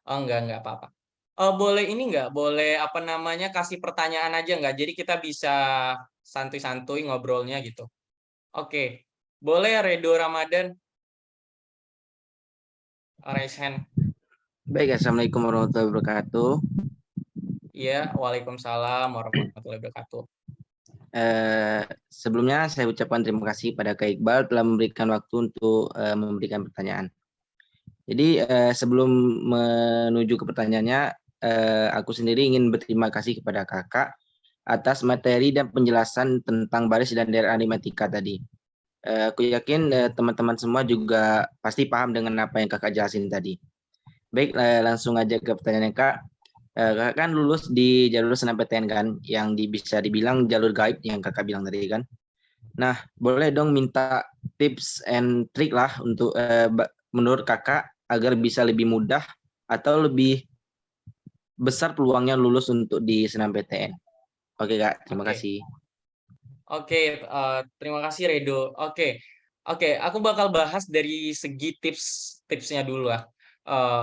Oh, enggak apa-apa. Boleh ini enggak? Boleh apa namanya kasih pertanyaan aja enggak? Jadi kita bisa santuy-santuy ngobrolnya gitu. Oke. Boleh Redo Ramadan raise hand. Baik, Assalamualaikum warahmatullahi wabarakatuh. Iya, Waalaikumsalam warahmatullahi wabarakatuh. Sebelumnya saya ucapkan terima kasih pada Kak Iqbal telah memberikan waktu untuk memberikan pertanyaan. Jadi sebelum menuju ke pertanyaannya, aku sendiri ingin berterima kasih kepada kakak atas materi dan penjelasan tentang baris dan daerah aritmatika tadi. Aku yakin teman-teman semua juga pasti paham dengan apa yang kakak jelasin tadi. Baik, langsung aja ke pertanyaan Kak. Kakak kan lulus di jalur SNMPTN kan, yang bisa dibilang jalur gaib yang kakak bilang tadi kan. Nah, boleh dong minta tips and trick lah untuk menurut kakak agar bisa lebih mudah atau lebih besar peluangnya lulus untuk di SNMPTN. Oke Kak, terima kasih. Oke, terima kasih Redo. Oke, aku bakal bahas dari segi tipsnya dulu lah.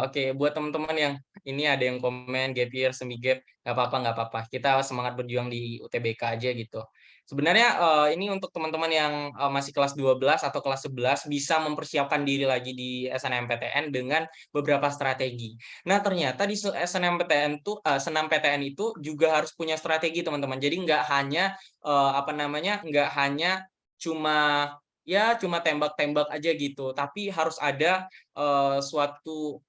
Oke, buat teman-teman yang ini ada yang komen gap year, semi gap, nggak apa-apa. Kita semangat berjuang di UTBK aja gitu. Sebenarnya ini untuk teman-teman yang masih kelas 12 atau kelas 11 bisa mempersiapkan diri lagi di SNMPTN dengan beberapa strategi. Nah, ternyata di SNMPTN itu juga harus punya strategi, teman-teman. Jadi nggak hanya nggak hanya cuma tembak-tembak aja gitu, tapi harus ada suatu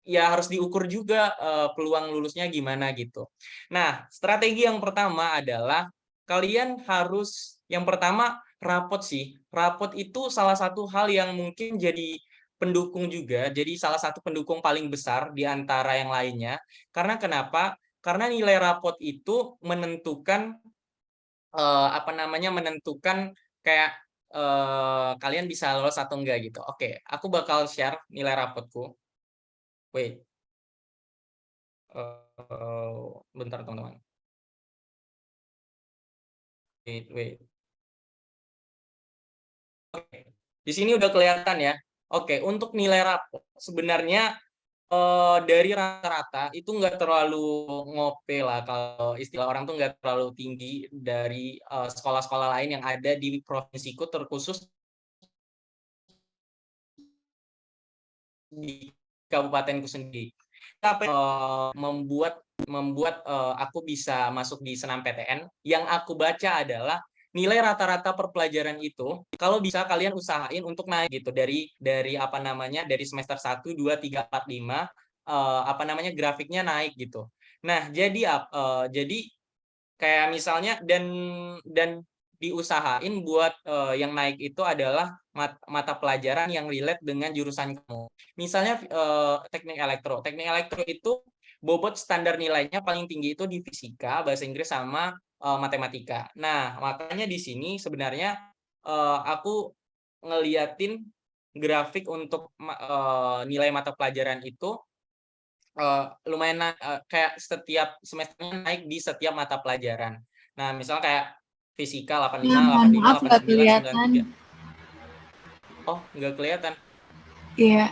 ya harus diukur juga peluang lulusnya gimana gitu. Nah, strategi yang pertama adalah kalian harus yang pertama rapot sih. Rapot itu salah satu hal yang mungkin jadi pendukung juga, jadi salah satu pendukung paling besar di antara yang lainnya. Karena kenapa? Karena nilai rapot itu menentukan menentukan kayak kalian bisa lolos atau enggak gitu. Oke, aku bakal share nilai rapotku. Wait. Bentar teman-teman. Wait. Oke, di sini udah kelihatan ya. Oke, untuk nilai rapot sebenarnya dari rata-rata itu nggak terlalu ngope lah, kalau istilah orang tuh nggak terlalu tinggi dari sekolah-sekolah lain yang ada di provinsiku, terkhusus di kabupatenku sendiri. Apa membuat aku bisa masuk di SNMPTN? Yang aku baca adalah nilai rata-rata per pelajaran itu kalau bisa kalian usahain untuk naik gitu dari dari semester 1 2 3 4 5 grafiknya naik gitu. Nah, jadi kayak misalnya dan diusahain buat yang naik itu adalah mata pelajaran yang relate dengan jurusan kamu. Misalnya teknik elektro. Teknik elektro itu bobot standar nilainya paling tinggi itu di fisika, bahasa Inggris sama matematika. Nah, makanya di sini sebenarnya aku ngeliatin grafik untuk nilai mata pelajaran itu lumayan kayak setiap semesternya naik di setiap mata pelajaran. Nah, misalnya kayak fisika 85, 85, 89, 93. Oh, nggak kelihatan. Iya.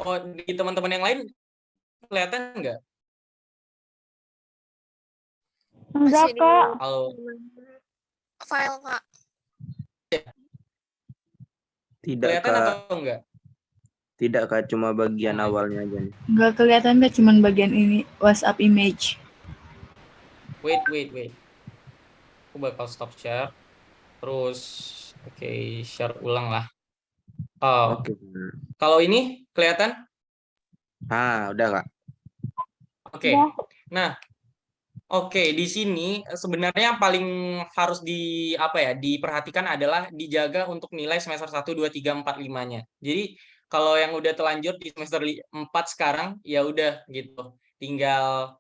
Oh, di teman-teman yang lain kelihatan nggak? Enggak, Kak. Halo. File, Kak. Tidak Kelihatan Kak, atau enggak? tidak Kak, cuma bagian awalnya aja nih. Nggak kelihatan Kak, cuman bagian ini WhatsApp image. Wait. Aku bakal stop share. Terus, share ulang lah. Oke. Kalau ini kelihatan? Udah Kak. Oke. Nah, di sini sebenarnya yang paling harus diperhatikan adalah dijaga untuk nilai semester 1 2 3 4 5-nya. Jadi kalau yang udah terlanjur di semester 4 sekarang ya udah gitu. Tinggal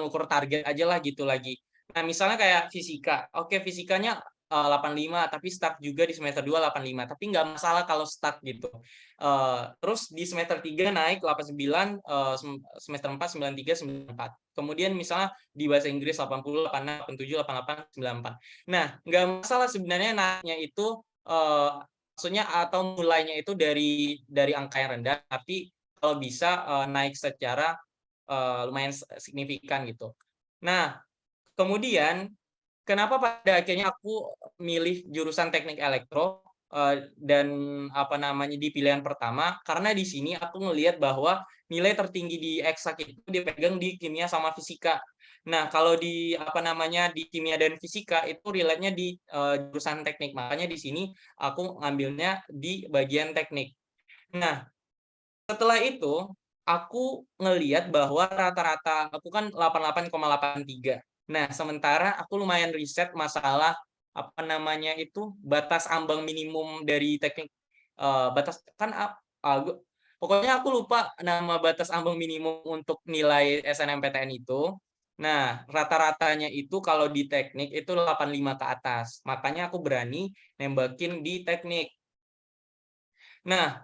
ngukur target aja lah gitu lagi. Nah, misalnya kayak fisika. Oke, fisikanya 85 tapi stuck juga di semester 2 85, tapi nggak masalah kalau stuck gitu. Terus di semester 3 naik 89, semester 4 93 94. Kemudian misalnya di bahasa Inggris 80 86 87 88 94. Nah, nggak masalah sebenarnya naiknya itu maksudnya atau mulainya itu dari angka yang rendah, tapi kalau bisa naik secara lumayan signifikan gitu. Nah, kemudian kenapa pada akhirnya aku milih jurusan teknik elektro dan apa namanya di pilihan pertama, karena di sini aku ngelihat bahwa nilai tertinggi di eksak itu dipegang di kimia sama fisika. Nah, kalau di apa namanya di kimia dan fisika itu relate-nya di jurusan teknik. Makanya di sini aku ngambilnya di bagian teknik. Nah, setelah itu aku ngelihat bahwa rata-rata aku kan 88,83. Nah, sementara aku lumayan riset masalah apa namanya itu batas ambang minimum dari teknik batas kan pokoknya aku lupa nama batas ambang minimum untuk nilai SNMPTN itu. Nah, rata-ratanya itu kalau di teknik itu 85 ke atas. Makanya aku berani nembakin di teknik. Nah,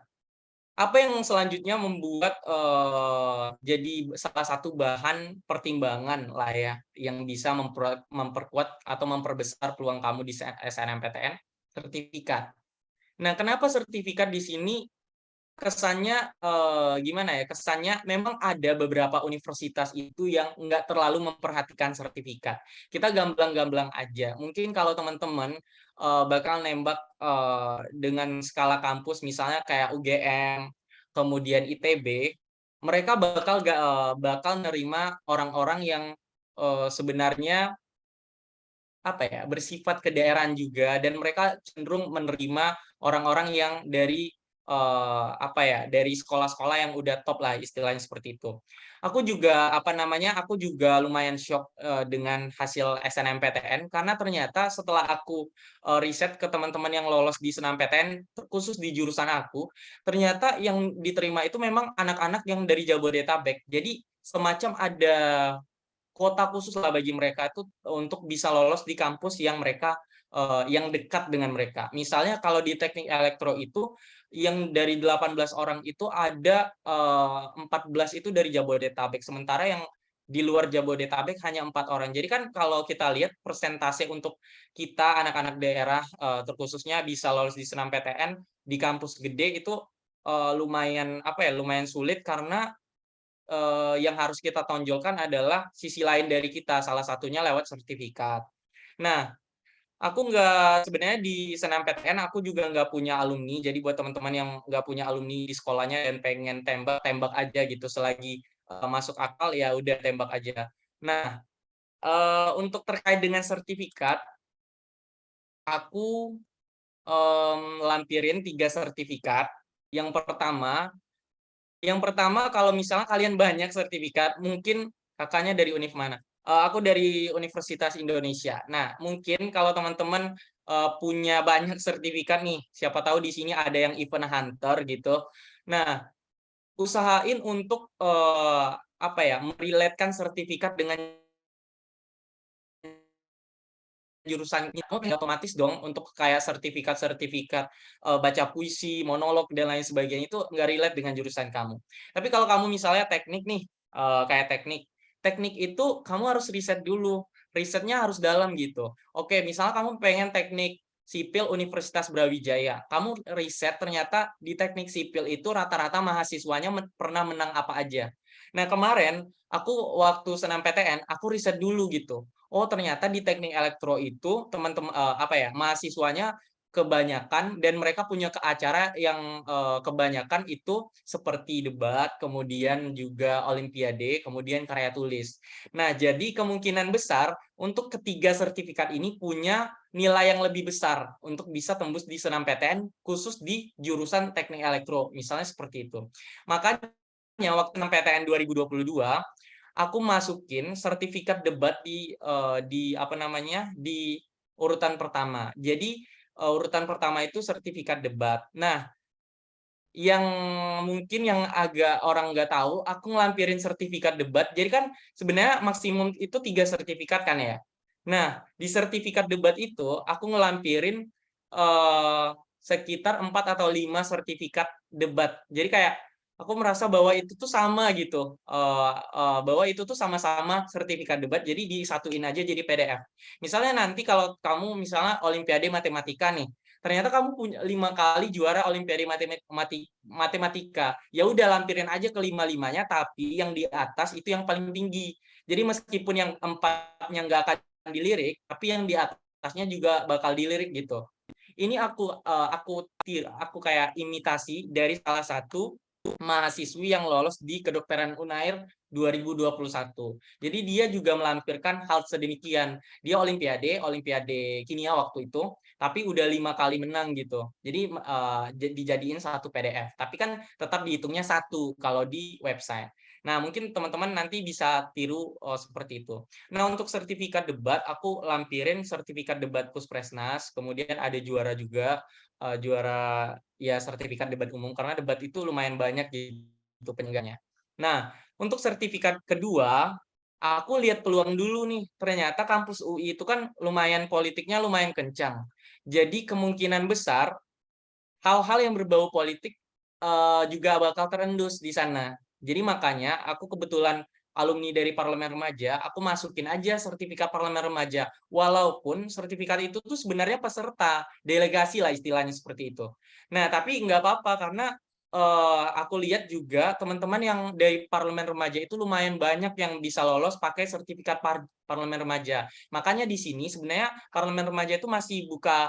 apa yang selanjutnya membuat jadi salah satu bahan pertimbangan lah ya yang bisa memperkuat atau memperbesar peluang kamu di SNMPTN? Sertifikat. Nah, kenapa sertifikat di sini kesannya gimana ya? Kesannya memang ada beberapa universitas itu yang nggak terlalu memperhatikan sertifikat. Kita gamblang-gamblang aja. Mungkin kalau teman-teman bakal nembak dengan skala kampus misalnya kayak UGM, kemudian ITB, mereka bakal nerima orang-orang yang sebenarnya apa ya bersifat kedaerahan juga dan mereka cenderung menerima orang-orang yang dari apa ya dari sekolah-sekolah yang udah top lah istilahnya seperti itu. Aku juga apa namanya aku juga lumayan shock dengan hasil SNMPTN karena ternyata setelah aku riset ke teman-teman yang lolos di SNMPTN khusus di jurusan aku, ternyata yang diterima itu memang anak-anak yang dari Jabodetabek. Jadi semacam ada kuota khusus lah bagi mereka itu untuk bisa lolos di kampus yang mereka yang dekat dengan mereka. Misalnya kalau di teknik elektro itu yang dari 18 orang itu ada 14 itu dari Jabodetabek, sementara yang di luar Jabodetabek hanya 4 orang. Jadi kan kalau kita lihat persentase untuk kita anak-anak daerah terkhususnya bisa lolos di SNMPTN di kampus gede itu lumayan apa ya lumayan sulit karena yang harus kita tonjolkan adalah sisi lain dari kita, salah satunya lewat sertifikat. Nah, aku nggak sebenarnya di SNMPTN aku juga nggak punya alumni, jadi buat teman-teman yang nggak punya alumni di sekolahnya dan pengen tembak aja gitu selagi masuk akal ya udah tembak aja. Nah, untuk terkait dengan sertifikat, aku lampirin 3 sertifikat. Yang pertama kalau misalnya kalian banyak sertifikat, mungkin kakaknya dari univ mana? Aku dari Universitas Indonesia. Nah, mungkin kalau teman-teman punya banyak sertifikat nih, siapa tahu di sini ada yang event hunter gitu. Nah, usahain untuk apa ya, merelatekan sertifikat dengan jurusannya otomatis dong untuk kayak sertifikat-sertifikat baca puisi, monolog dan lain sebagainya itu nggak relate dengan jurusan kamu. Tapi kalau kamu misalnya teknik nih, kayak teknik itu kamu harus riset dulu, risetnya harus dalam gitu. Oke, misalnya kamu pengen teknik sipil Universitas Brawijaya, kamu riset ternyata di teknik sipil itu rata-rata mahasiswanya pernah menang apa aja. Nah kemarin aku waktu SNMPTN aku riset dulu gitu. Oh ternyata di teknik elektro itu teman-teman apa ya mahasiswanya kebanyakan dan mereka punya ke acara yang kebanyakan itu seperti debat, kemudian juga olimpiade, kemudian karya tulis. Nah, jadi kemungkinan besar untuk ketiga sertifikat ini punya nilai yang lebih besar untuk bisa tembus di SNMPTN khusus di jurusan teknik elektro, misalnya seperti itu. Makanya waktu SNMPTN 2022 aku masukin sertifikat debat di apa namanya di urutan pertama. Jadi urutan pertama itu sertifikat debat. Nah, yang mungkin yang agak orang nggak tahu, aku ngelampirin sertifikat debat. Jadi kan sebenarnya maksimum itu 3 sertifikat kan ya. Nah, di sertifikat debat itu aku ngelampirin sekitar 4 atau 5 sertifikat debat. Jadi kayak aku merasa bahwa itu tuh sama gitu, bahwa itu tuh sama-sama sertifikat debat. Jadi disatuin aja jadi PDF. Misalnya nanti kalau kamu misalnya Olimpiade Matematika nih, ternyata kamu punya 5 kali juara Olimpiade Matematika. Ya udah lampirin aja ke 5-5-nya, tapi yang di atas itu yang paling tinggi. Jadi meskipun yang 4-nya nggak akan dilirik, tapi yang di atasnya juga bakal dilirik gitu. Ini aku kayak imitasi dari salah satu mahasiswi yang lolos di kedokteran Unair 2021. Jadi dia juga melampirkan hal sedemikian. Dia Olimpiade kimia waktu itu, tapi udah 5 kali menang gitu. Jadi dijadiin satu PDF. Tapi kan tetap dihitungnya satu kalau di website. Nah, mungkin teman-teman nanti bisa tiru seperti itu. Nah, untuk sertifikat debat, aku lampirin sertifikat debat Puspresnas, kemudian ada juara juga, juara ya sertifikat debat umum, karena debat itu lumayan banyak gitu penyelenggaraannya. Nah, untuk sertifikat kedua, aku lihat peluang dulu nih. Ternyata kampus UI itu kan lumayan politiknya lumayan kencang. Jadi kemungkinan besar hal-hal yang berbau politik juga bakal terendus di sana. Jadi makanya aku kebetulan alumni dari Parlemen Remaja, aku masukin aja sertifikat Parlemen Remaja. Walaupun sertifikat itu tuh sebenarnya peserta, delegasi lah istilahnya seperti itu. Nah, tapi nggak apa-apa karena aku lihat juga teman-teman yang dari Parlemen Remaja itu lumayan banyak yang bisa lolos pakai sertifikat Parlemen Remaja. Makanya di sini sebenarnya Parlemen Remaja itu masih buka,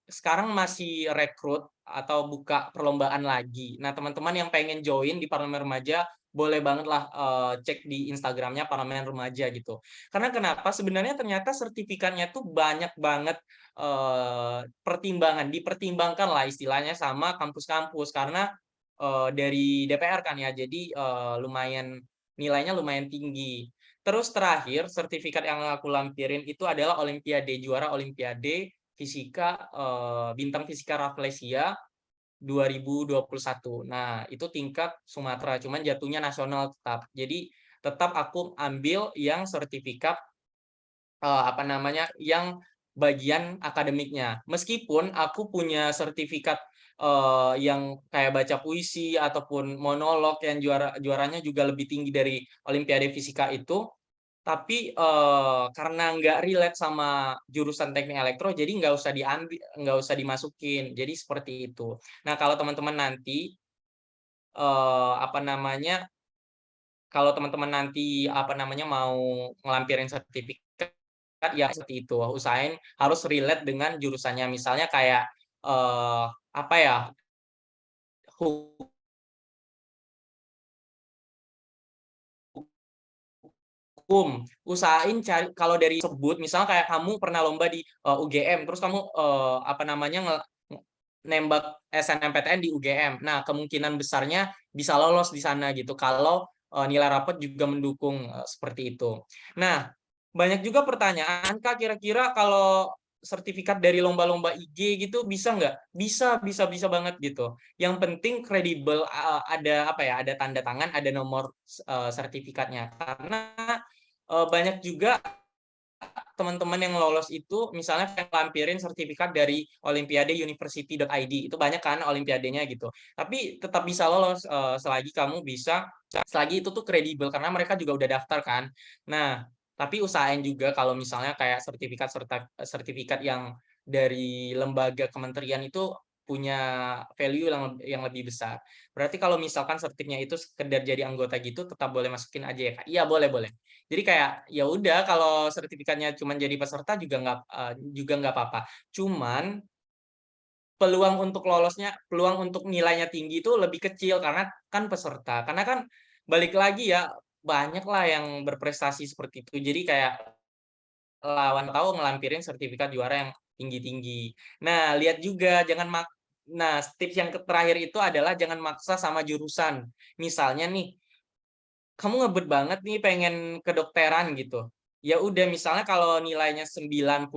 sekarang masih rekrut atau buka perlombaan lagi. Nah, teman-teman yang pengen join di Parlemen Remaja, boleh banget lah cek di Instagramnya Parlemen Remaja gitu. Karena kenapa? Sebenarnya ternyata sertifikatnya tuh banyak banget dipertimbangkan lah istilahnya sama kampus-kampus. Karena dari DPR kan ya, jadi lumayan nilainya lumayan tinggi. Terus terakhir, sertifikat yang aku lampirin itu adalah juara Olimpiade Fisika Bintang Fisika Rafflesia 2021. Nah, itu tingkat Sumatera, cuman jatuhnya nasional tetap. Jadi tetap aku ambil yang sertifikat yang bagian akademiknya. Meskipun aku punya sertifikat yang kayak baca puisi ataupun monolog yang juaranya juga lebih tinggi dari Olimpiade Fisika itu, tapi karena nggak relate sama jurusan teknik elektro, jadi nggak usah dimasukin. Jadi seperti itu. Nah, kalau teman-teman nanti kalau teman-teman nanti mau ngelampirin sertifikat ya seperti itu. Usahain harus relate dengan jurusannya. Misalnya kayak hukum, usahain cari kalau dari sebut misalnya kayak kamu pernah lomba di UGM terus kamu nembak SNMPTN di UGM. Nah, kemungkinan besarnya bisa lolos di sana gitu kalau nilai rapot juga mendukung seperti itu. Nah, banyak juga pertanyaan, Kak, kira-kira kalau sertifikat dari lomba-lomba IG gitu bisa nggak? Bisa banget gitu. Yang penting kredibel, ada tanda tangan, ada nomor sertifikatnya. Karena banyak juga teman-teman yang lolos itu misalnya lampirin sertifikat dari Olimpiade University.id, itu banyak kan olimpiadenya gitu, tapi tetap bisa lolos selagi itu tuh kredibel karena mereka juga udah daftar kan. Nah, tapi usahain juga kalau misalnya kayak sertifikat yang dari lembaga kementerian itu punya value yang lebih besar. Berarti kalau misalkan sertifikatnya itu sekedar jadi anggota gitu tetap boleh masukin aja ya Kak? Iya, boleh. Jadi kayak ya udah kalau sertifikatnya cuma jadi peserta juga nggak apa-apa. Cuman peluang untuk nilainya tinggi itu lebih kecil karena kan peserta. Karena kan balik lagi ya banyak lah yang berprestasi seperti itu. Jadi kayak lawan tahu ngelampirin sertifikat juara yang tinggi-tinggi. Nah, lihat juga Nah, tips yang terakhir itu adalah jangan maksa sama jurusan. Misalnya nih, kamu ngebet banget nih pengen kedokteran gitu. Ya udah misalnya kalau nilainya 91.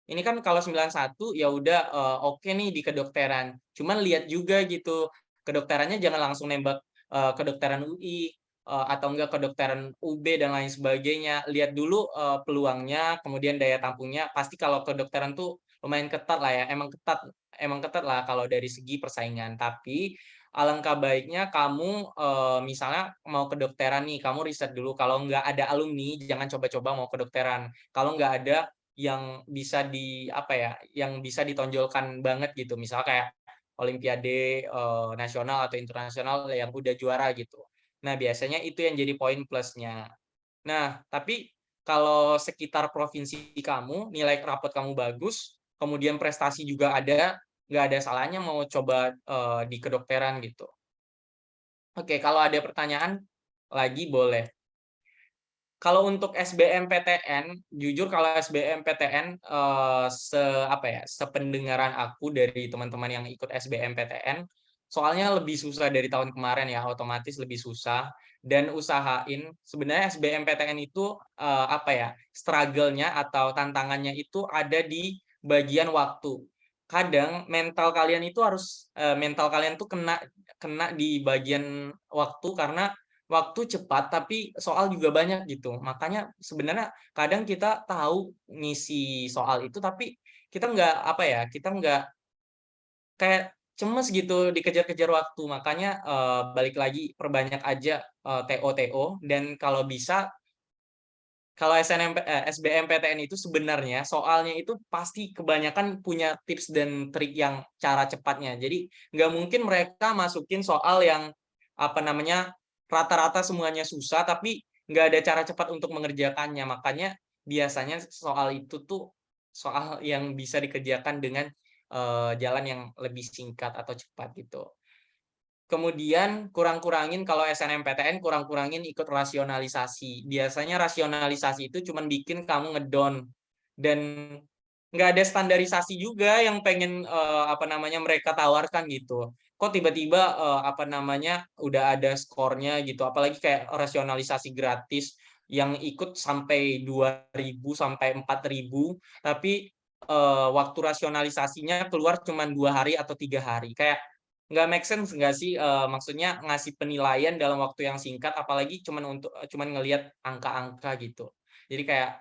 Ini kan kalau 91 ya udah oke nih di kedokteran. Cuman lihat juga gitu. Kedokterannya jangan langsung nembak kedokteran UI atau enggak kedokteran UB dan lain sebagainya. Lihat dulu peluangnya, kemudian daya tampungnya. Pasti kalau kedokteran tuh lumayan ketat lah ya. Emang ketat lah kalau dari segi persaingan. Tapi alangkah baiknya kamu misalnya mau kedokteran nih, kamu riset dulu. Kalau nggak ada alumni, jangan coba-coba mau kedokteran. Kalau nggak ada, yang bisa yang bisa ditonjolkan banget gitu. Misal kayak Olimpiade nasional atau internasional yang udah juara gitu. Nah, biasanya itu yang jadi poin plusnya. Nah, tapi kalau sekitar provinsi kamu, nilai rapot kamu bagus, kemudian prestasi juga ada, nggak ada salahnya mau coba di kedokteran gitu. Oke, kalau ada pertanyaan lagi boleh. Kalau untuk SBMPTN, jujur kalau SBMPTN sependengaran aku dari teman-teman yang ikut SBMPTN, soalnya lebih susah dari tahun kemarin ya, otomatis lebih susah. Dan usahain sebenarnya SBMPTN itu struggle-nya atau tantangannya itu ada di bagian waktu. Kadang mental kalian itu mental kalian tuh kena di bagian waktu karena waktu cepat tapi soal juga banyak gitu. Makanya sebenarnya kadang kita tahu ngisi soal itu tapi kita nggak kayak cemes gitu dikejar-kejar waktu. Makanya balik lagi perbanyak aja TO dan kalau bisa kalau SBMPTN itu sebenarnya soalnya itu pasti kebanyakan punya tips dan trik yang cara cepatnya. Jadi nggak mungkin mereka masukin soal yang rata-rata semuanya susah tapi nggak ada cara cepat untuk mengerjakannya. Makanya biasanya soal itu tuh soal yang bisa dikerjakan dengan jalan yang lebih singkat atau cepat gitu. Kemudian kurang-kurangin kalau SNMPTN kurang-kurangin ikut rasionalisasi. Biasanya rasionalisasi itu cuma bikin kamu ngedon dan nggak ada standarisasi juga yang pengen mereka tawarkan gitu. Kok tiba-tiba udah ada skornya gitu. Apalagi kayak rasionalisasi gratis yang ikut sampai 2.000 sampai 4.000 tapi waktu rasionalisasinya keluar cuma 2 hari atau 3 hari. Kayak nggak make sense nggak sih maksudnya ngasih penilaian dalam waktu yang singkat apalagi cuman ngelihat angka-angka gitu jadi kayak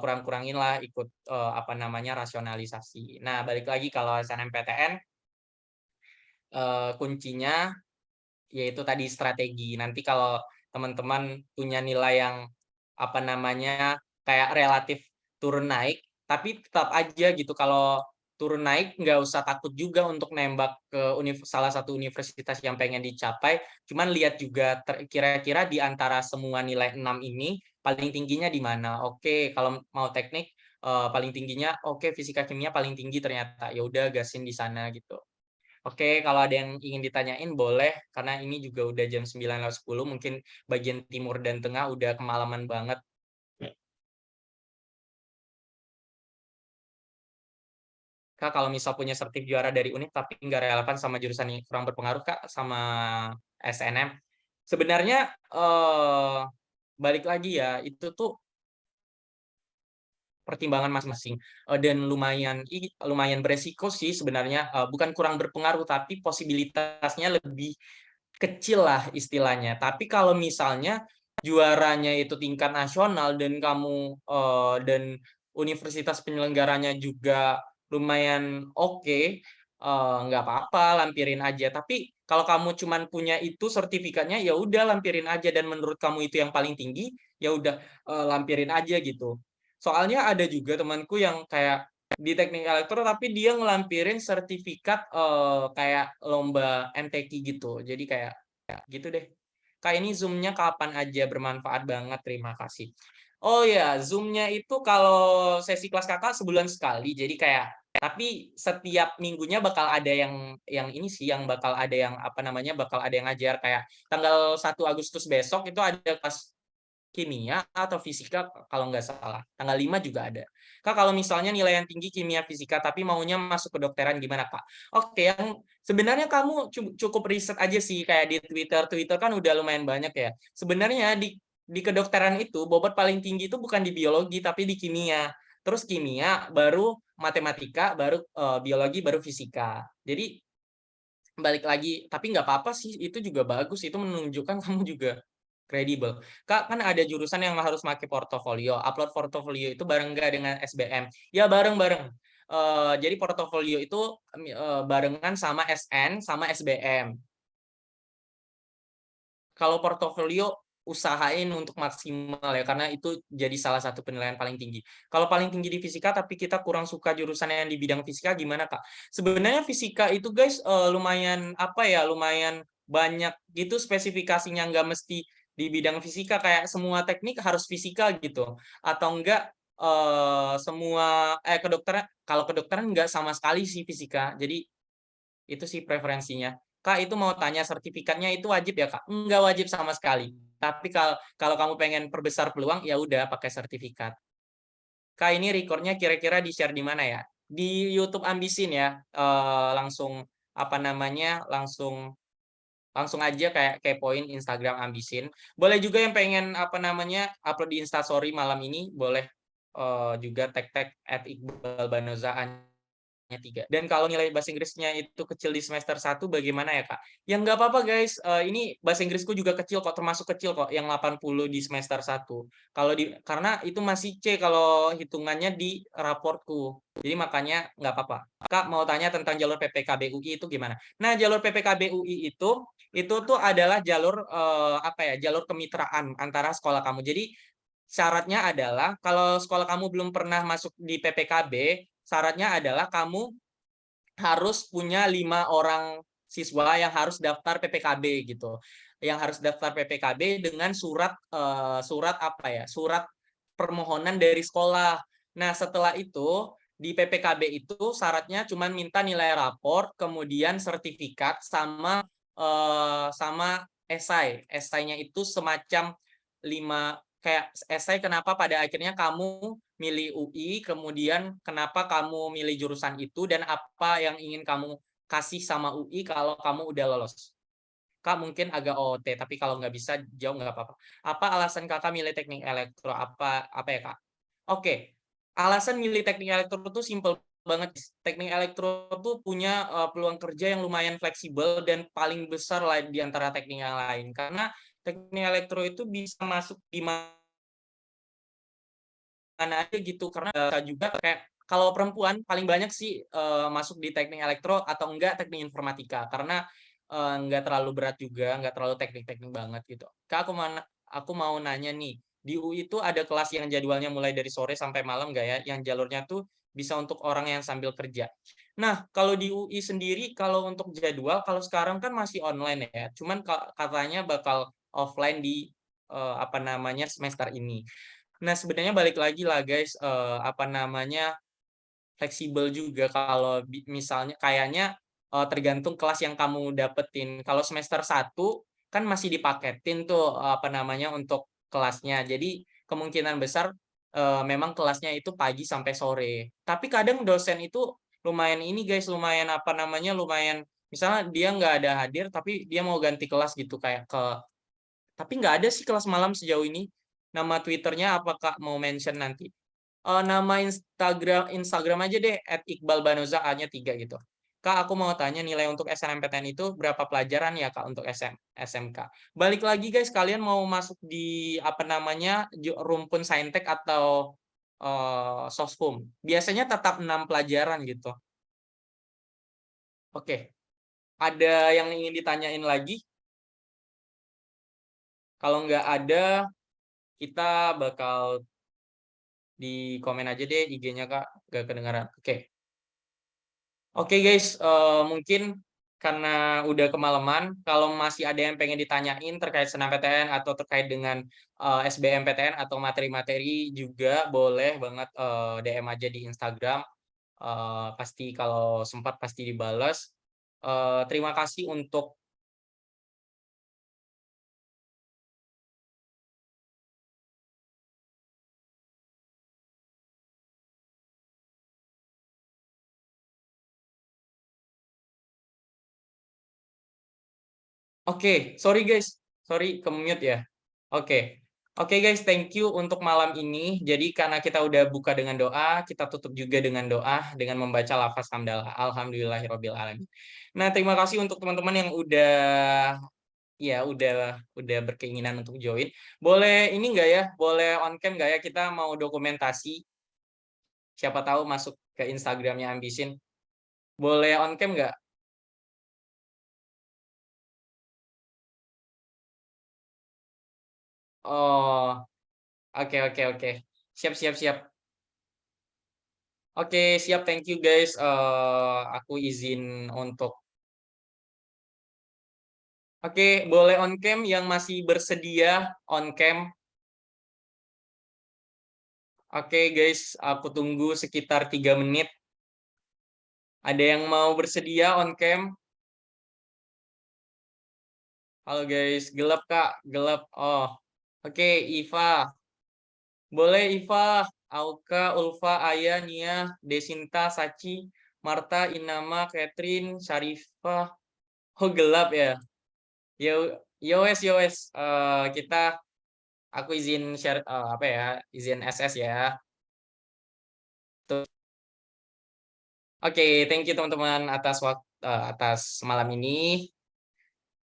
kurang-kurangin lah ikut rasionalisasi. Nah balik lagi kalau SNMPTN kuncinya yaitu tadi strategi. Nanti kalau teman-teman punya nilai yang kayak relatif turun naik tapi tetap aja gitu kalau turun naik nggak usah takut juga untuk nembak ke salah satu universitas yang pengen dicapai. Cuman lihat juga kira-kira di antara semua nilai 6 ini paling tingginya di mana. Oke, kalau mau teknik paling tingginya fisika kimia paling tinggi ternyata. Ya udah gasin di sana gitu. Oke, kalau ada yang ingin ditanyain boleh karena ini juga udah jam 9.10 mungkin bagian timur dan tengah udah kemalaman banget. Kak, kalau misal punya sertif juara dari UNIF tapi nggak relevan sama jurusan yang kurang berpengaruh, Kak, sama SNM. Sebenarnya balik lagi ya, itu tuh pertimbangan masing-masing dan lumayan beresiko sih sebenarnya bukan kurang berpengaruh tapi posibilitasnya lebih kecil lah istilahnya. Tapi kalau misalnya juaranya itu tingkat nasional dan kamu dan universitas penyelenggaranya juga lumayan oke, nggak apa-apa lampirin aja. Tapi kalau kamu cuman punya itu sertifikatnya ya udah lampirin aja dan menurut kamu itu yang paling tinggi ya udah lampirin aja gitu. Soalnya ada juga temanku yang kayak di teknik elektro tapi dia ngelampirin sertifikat kayak lomba MTQ gitu. Jadi kayak gitu deh. Kak ini Zoom-nya kapan aja bermanfaat banget. Terima kasih. Oh ya, Zoom-nya itu kalau sesi kelas kakak sebulan sekali. Jadi kayak tapi setiap minggunya bakal ada yang ini sih yang bakal ada yang bakal ada yang ngajar kayak tanggal 1 Agustus besok itu ada kelas kimia atau fisika kalau nggak salah. Tanggal 5 juga ada. Kak, kalau misalnya nilai yang tinggi kimia fisika tapi maunya masuk kedokteran gimana, Kak? Oke, yang sebenarnya kamu cukup riset aja sih kayak di Twitter kan udah lumayan banyak ya. Sebenarnya di kedokteran itu bobot paling tinggi itu bukan di biologi tapi di kimia. Terus kimia baru matematika, baru biologi, baru fisika. Jadi balik lagi, tapi nggak apa-apa sih, itu juga bagus, itu menunjukkan kamu juga kredibel. Kak, kan ada jurusan yang harus pakai portofolio. Upload portofolio itu bareng nggak dengan SBM? Ya bareng-bareng. Jadi portofolio itu barengan sama SN sama SBM. Kalau portofolio usahain untuk maksimal ya, karena itu jadi salah satu penilaian paling tinggi. Kalau paling tinggi di fisika tapi kita kurang suka jurusan yang di bidang fisika gimana Kak? Sebenarnya fisika itu guys lumayan apa ya, lumayan banyak gitu spesifikasinya, nggak mesti di bidang fisika kayak semua teknik harus fisika gitu, atau enggak semua kedokteran, kalau kedokteran nggak sama sekali sih fisika. Jadi itu sih preferensinya. Kak, itu mau tanya sertifikatnya itu wajib ya, Kak? Enggak wajib sama sekali. Tapi kalau kamu pengen perbesar peluang, ya udah pakai sertifikat. Kak, ini recordnya kira-kira di-share di mana ya? Di YouTube Ambisin ya. Langsung apa namanya? Langsung aja kayak kepoin Instagram Ambisin. Boleh juga yang pengen apa namanya? Upload di Instastory malam ini, boleh juga tag-tag @iqbalbanoza 3. Dan kalau nilai bahasa Inggrisnya itu kecil di semester 1 bagaimana ya, Kak? Ya nggak apa-apa guys, ini bahasa Inggrisku juga kecil kok, termasuk kecil kok yang 80 di semester 1. Karena itu masih C kalau hitungannya di raportku. Jadi makanya nggak apa-apa. Kak mau tanya tentang jalur PPKB UI itu gimana? Nah, jalur PPKB UI itu tuh adalah jalur apa ya? Jalur kemitraan antara sekolah kamu. Jadi syaratnya adalah kalau sekolah kamu belum pernah masuk di PPKB, syaratnya adalah kamu harus punya 5 orang siswa yang harus daftar PPKB gitu. Yang harus daftar PPKB dengan surat apa ya? Surat permohonan dari sekolah. Nah, setelah itu di PPKB itu syaratnya cuma minta nilai rapor, kemudian sertifikat sama esai. Esainya itu semacam 5 kayak esai kenapa pada akhirnya kamu milih UI, kemudian kenapa kamu milih jurusan itu, dan apa yang ingin kamu kasih sama UI kalau kamu udah lolos. Kak mungkin agak OOT, tapi kalau nggak bisa jauh nggak apa-apa. Apa alasan kakak milih teknik elektro? Apa ya kak? Oke, alasan milih teknik elektro itu simple banget. Teknik elektro tuh punya peluang kerja yang lumayan fleksibel dan paling besar lah di antara teknik yang lain. Karena teknik elektro itu bisa masuk di mana aja gitu, karena juga kayak kalau perempuan paling banyak sih masuk di teknik elektro atau enggak teknik informatika, karena enggak terlalu berat juga, enggak terlalu teknik-teknik banget gitu. Kak, aku mau nanya nih, di UI itu ada kelas yang jadwalnya mulai dari sore sampai malam enggak ya, yang jalurnya tuh bisa untuk orang yang sambil kerja. Nah, kalau di UI sendiri kalau untuk jadwal, kalau sekarang kan masih online ya, cuman katanya bakal offline di apa namanya semester ini. Nah, sebenarnya balik lagi lah guys, apa namanya, fleksibel juga kalau misalnya kayaknya tergantung kelas yang kamu dapetin. Kalau semester 1 kan masih dipaketin tuh apa namanya untuk kelasnya. Jadi kemungkinan besar memang kelasnya itu pagi sampai sore. Tapi kadang dosen itu lumayan ini guys, lumayan apa namanya, lumayan misalnya dia nggak ada hadir tapi dia mau ganti kelas gitu kayak tapi nggak ada sih kelas malam sejauh ini. Nama Twitternya apakah mau mention nanti? Nama Instagram aja deh @iqbalbanoza A-nya 3 gitu. Kak, aku mau tanya nilai untuk SNMPTN itu berapa pelajaran ya Kak untuk SMK? Balik lagi guys, kalian mau masuk di apa namanya rumpun saintek atau sosfum? Biasanya tetap 6 pelajaran gitu. Oke, ada yang ingin ditanyain lagi? Kalau nggak ada, kita bakal di komen aja deh IG-nya Kak, gak kedengaran. Oke. Oke guys, mungkin karena udah kemalaman, kalau masih ada yang pengen ditanyain terkait SNMPTN atau terkait dengan SBMPTN atau materi-materi juga boleh banget DM aja di Instagram. Pasti kalau sempat pasti dibales. Terima kasih untuk Oke, sorry guys. Sorry, ke-mute ya. Oke. Oke guys, thank you untuk malam ini. Jadi karena kita udah buka dengan doa, kita tutup juga dengan doa dengan membaca lafaz hamdalah. Alhamdulillahirabbil alamin. Nah, terima kasih untuk teman-teman yang udah berkeinginan untuk join. Boleh ini enggak ya? Boleh on cam enggak ya? Kita mau dokumentasi. Siapa tahu masuk ke Instagramnya Ambisin. Boleh on cam enggak? Oh, oke. Siap. Oke, siap. Thank you guys. Aku izin untuk. Oke, boleh on cam yang masih bersedia on cam. Oke guys, aku tunggu sekitar 3 menit. Ada yang mau bersedia on cam? Halo guys, gelap Kak, gelap. Oh, oke, Iva. Boleh Iva, Auka, Ulfa, Aya, Nia, Desinta, Saci, Marta, Inama, Catherine, Syarifah. Oh, gelap ya. Yowes. Aku izin share izin SS ya. Oke, thank you teman-teman atas malam ini.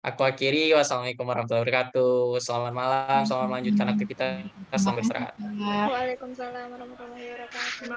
Aku akhiri. Wassalamualaikum warahmatullahi wabarakatuh. Selamat malam, selamat melanjutkan aktivitas, selamat beristirahat. Waalaikumsalam warahmatullahi wabarakatuh.